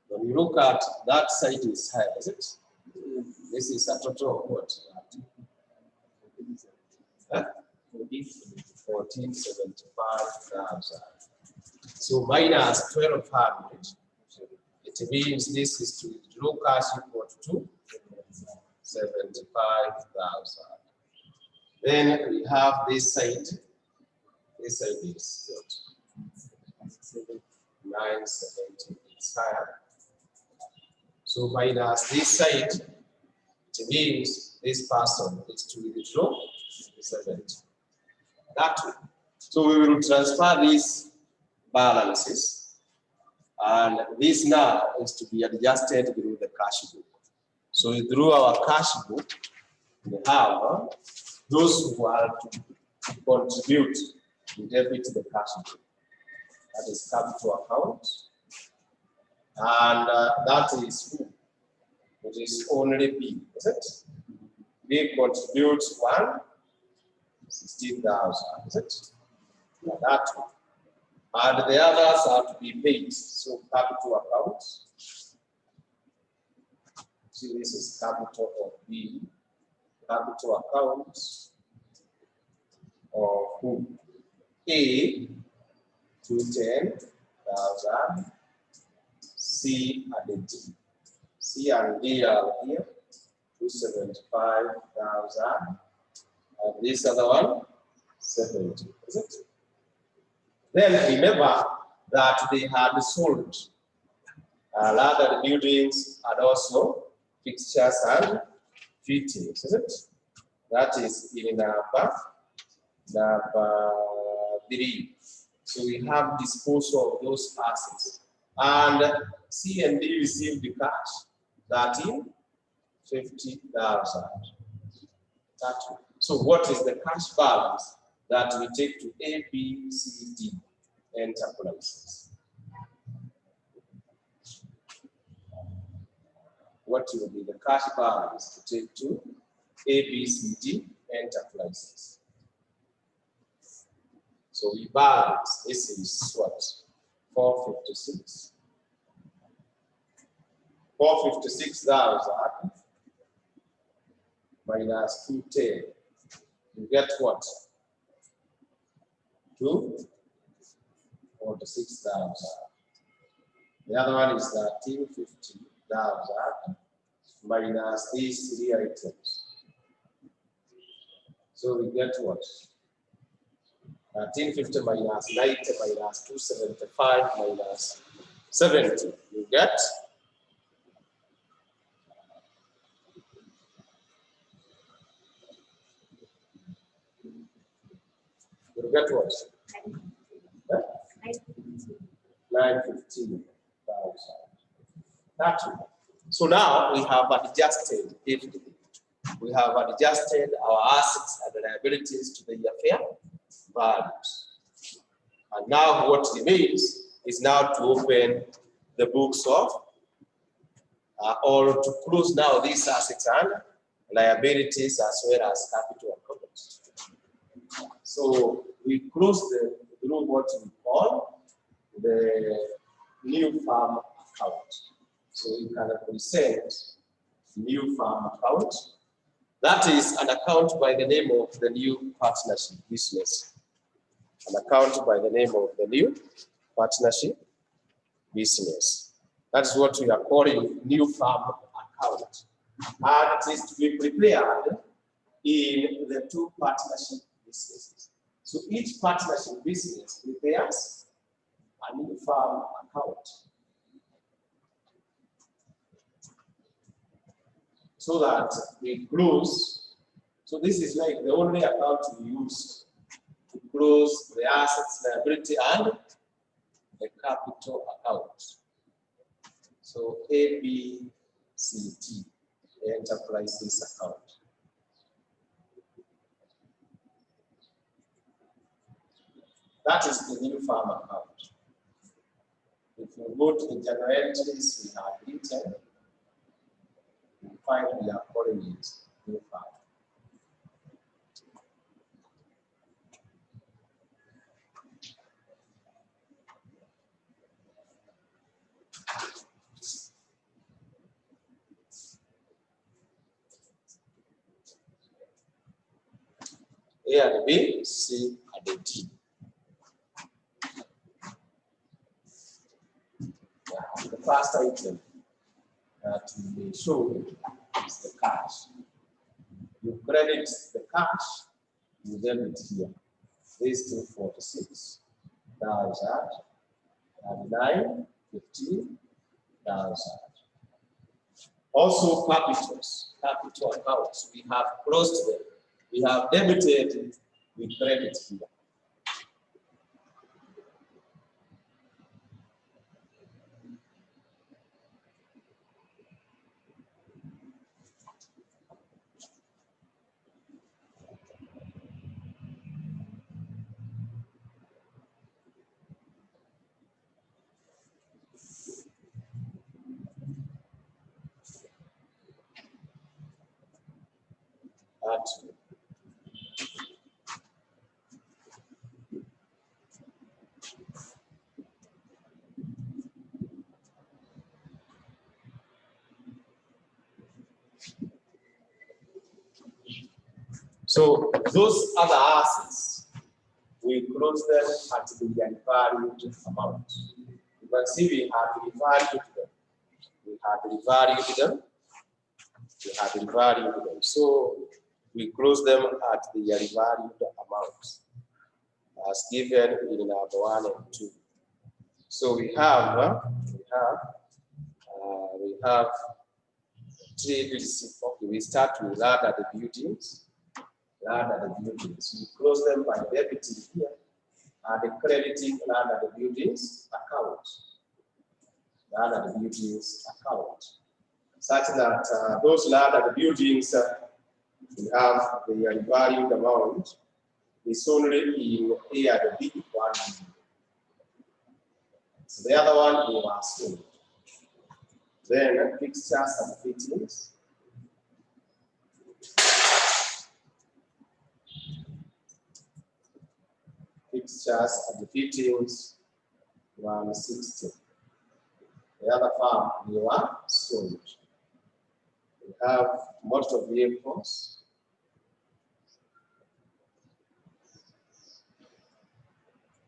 When you look at that side is higher, is it? This is a total of what? 1475,000. So minus 1,200. It means this is to withdraw cash equal to 75,000. Then we have this side. This side is what? 970. It's higher. So minus this side, it means this person is to withdraw 70. That way. So we will transfer these balances, and this now is to be adjusted through the cash book. So through our cash book, we have those who are to contribute to debit the cash book. That is capital account, and that is who? It is only B, is it? B contributes 16,000, is it? Yeah, that one. And the others are to be paid. So capital account. See, this is capital of B. Capital account of who? A to 10,000. C and D. C and D are here. 275,000. And this other one, 70. Is it? Then remember that they had sold other buildings and also fixtures and fittings, is it? That is in number 3. So we have disposal of those assets. And C and D received the cash, 50,000. So what is the cash balance that we take to A, B, C, D enterprises? What will be the cash balance to take to A, B, C, D enterprises? So we balance, this is what? 456. 456,000 minus 210. You get what? 246,000. The other one is 1350,000 minus these 3 items. So we get what? 1350 minus 90 minus 275 minus 70. You get? You get what? 915,000. That's it. So now we have adjusted everything. We have adjusted our assets and liabilities to the fair values. And now what remains is now to open the books of, or to close now these assets and liabilities as well as capital accounts. So we close through what we call the new farm account. So you can present new farm account. That is an account by the name of the new partnership business. An account by the name of the new partnership business. That's what we are calling new farm account. And it is to be prepared in the two partnership businesses. So each partnership business prepares a new farm account, so that we close. So this is like the only account we use to close the assets, liability, and the capital account. So ABCT, the enterprises account. That is the new farm account. If you go to the general entries we have written, you find we are calling it new farm. A and B, C and D. The first item that will be shown is the cash. You credit the cash, you debit here. This 246, that's at 9, 15,000. Also capitals, capital accounts, we have closed them. We have debited, we credit here. So those other assets, we close them at the revalued amount. You can see we have revalued them. We have revalued them. We have revalued them. So we close them at the revalued amount as given in number 1 and 2. So we have trade receipt. Okay, we start with land at the buildings. Land at the buildings. We close them by debiting here and crediting land at the buildings account. Land at the buildings account. Such that those land at the buildings we have the revalued amount is only in A and B one. So the other one we are sold. Then fixtures and fittings. Fixtures and fittings 160. The other farm we were sold. We have motor vehicles.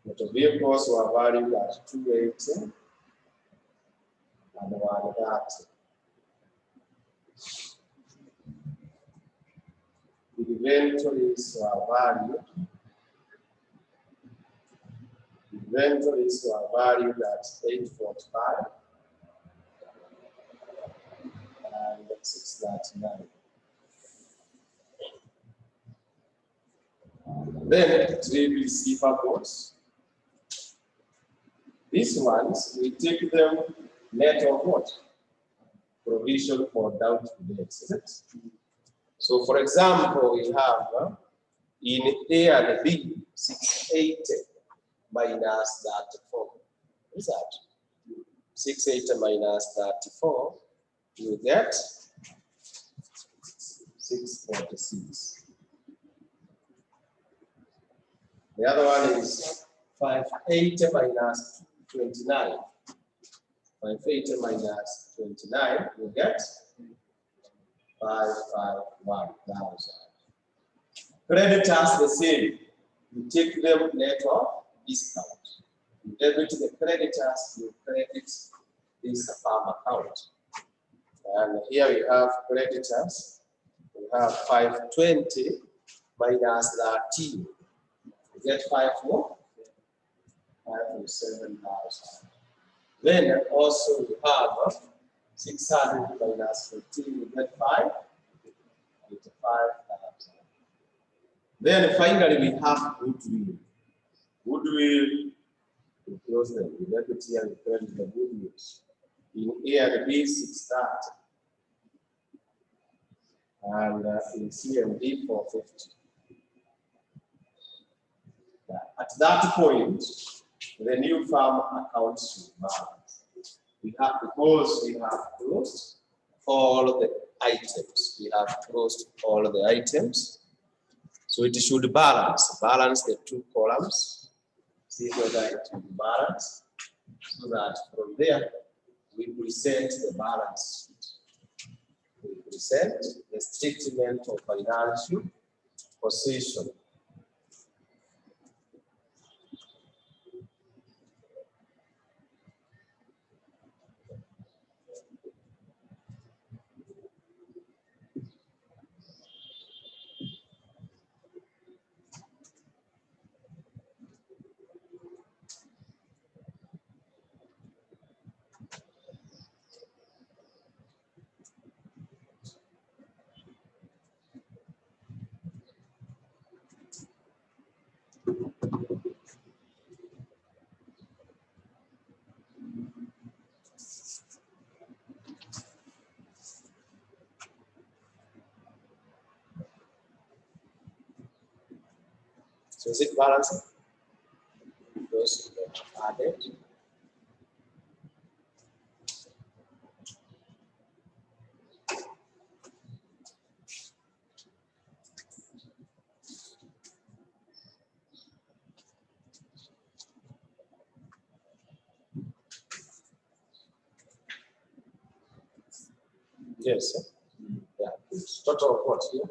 Motor vehicles were valued at 280 and 130. The inventories were valued. Inventories were valued at 845 and 699. Then trade receivables. These ones, we take them net of what? Provision for doubtful debts, is it? So for example, we have in A and B 680 minus 34. What is that? 680 minus 34, you get 646. The other one is 580 minus 29. 580 minus 29, you get 551,000. Creditors the same. You take them net of discount. You debit the creditors, you credit this farm account. And here we have creditors. We have 520 minus 13. You get 5 more? 507,000. Then also we have 600 minus 15, you get 5, 85,000. Then finally we have goodwill. Goodwill, we close them. We debit here and credit the goodwill. In A and B, 630. And in C and D, 450. At that point, the new farm accounts should balance. We have, because we have closed all the items. We have closed all the items. So it should balance the two columns. See whether it will balance, so that from there we present the balance sheet. We present the statement of financial position. So is it balancing? Those added. Yes. Sir. Yeah. Total of what here?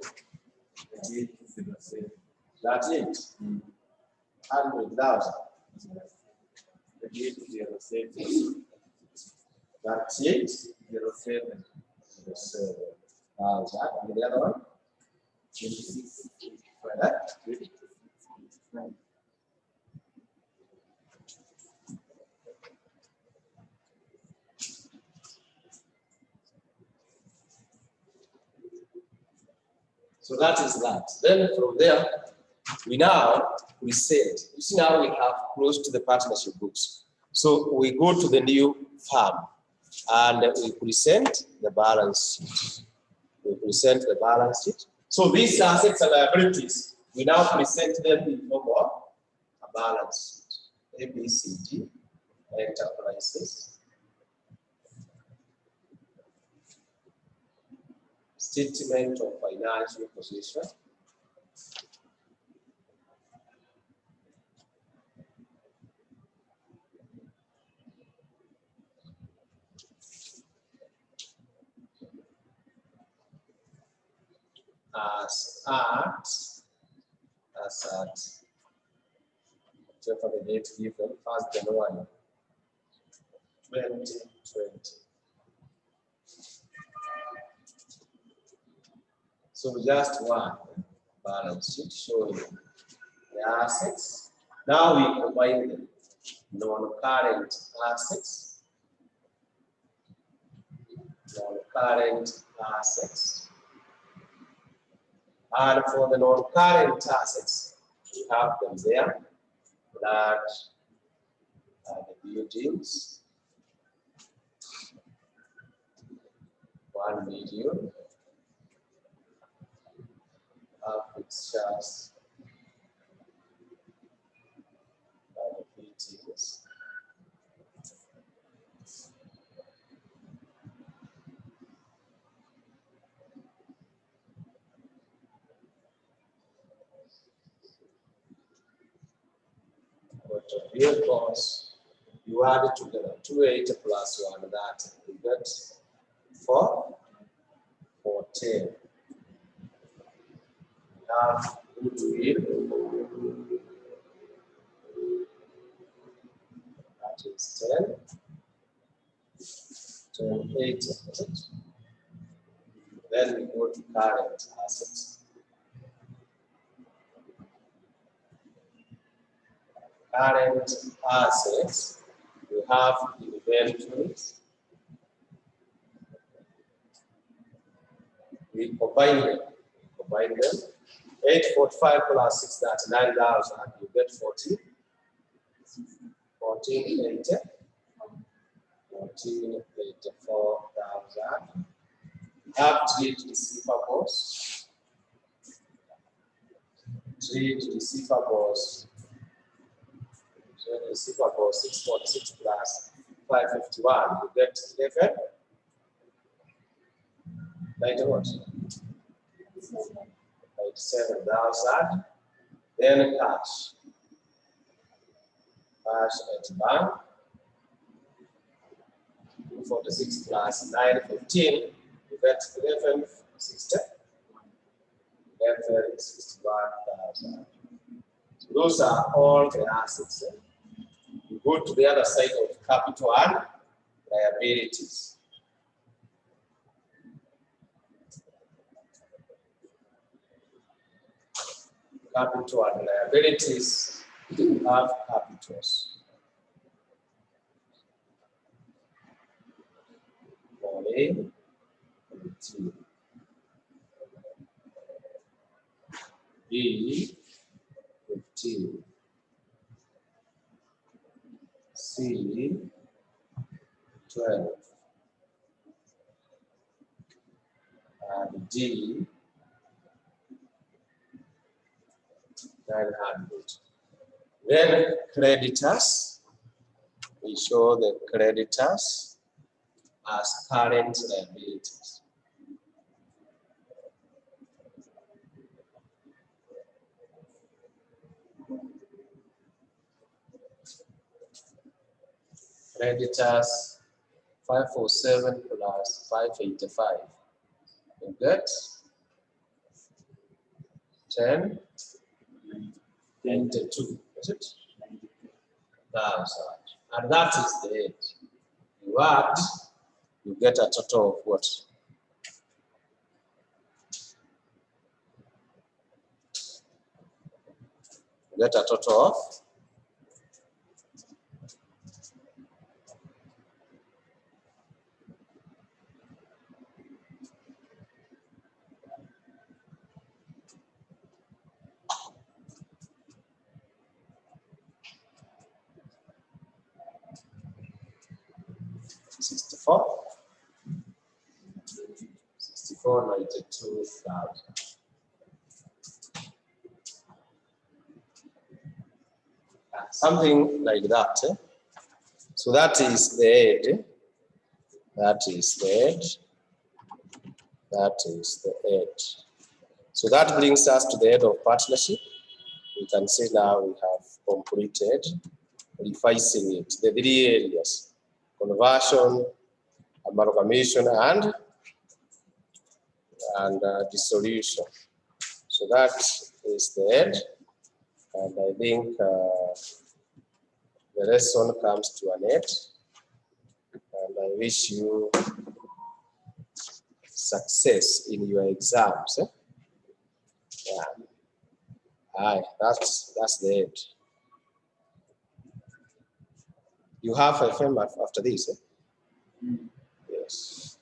That's it. 100,000. That's it. 07. And the other one? 26. So that is that. Then from there, we now present. You see, now we have closed the partnership books. So we go to the new farm and we present the balance sheet. We present the balance sheet. So these assets and liabilities, we now present them in form of a balance sheet. ABCD, enterprises, statement of financial position, as at so for the date given, 1st January 2020. So just one balance sheet showing the assets. Now we combine them. Non-current assets, non-current assets. And for the non-current assets, we have them there. That are the buildings, 1 million. Fixtures, and fittings. But real cost, you add it together, 280 plus 1, that you get for 14. We have goodwill. That is 10, 8. Then we go to current assets. Current assets, we have inventories. We combine them. 845 plus 639,000, you get 14. 1480. 1484,000. Have trade receivables. Trade receivables. Trade receivables 646 plus 551. You get 11. 91. 97,000. Then cash. Cash at bank. 46 plus 915. You get 1160. 1161,000. So those are all the assets. You go to the other side of capital and liabilities. Capital and liabilities, you have capitals. For A, T. B, 15. C, 12. And D, 900. Then creditors, we show the creditors as current liabilities. Creditors 547 plus 585. You get 1092, is it? And that is the end. You add, you get a total of what? You get a total of 92,000. Something like that. So that is the head. That is the head. That is the head. So that brings us to the head of partnership. We can say now we have completed revising it. The three areas: conversion, amalgamation, and dissolution. So that is the head. And I think the lesson comes to an end. And I wish you success in your exams. Yeah. Aye, that's the end. You have FM after this. Yes.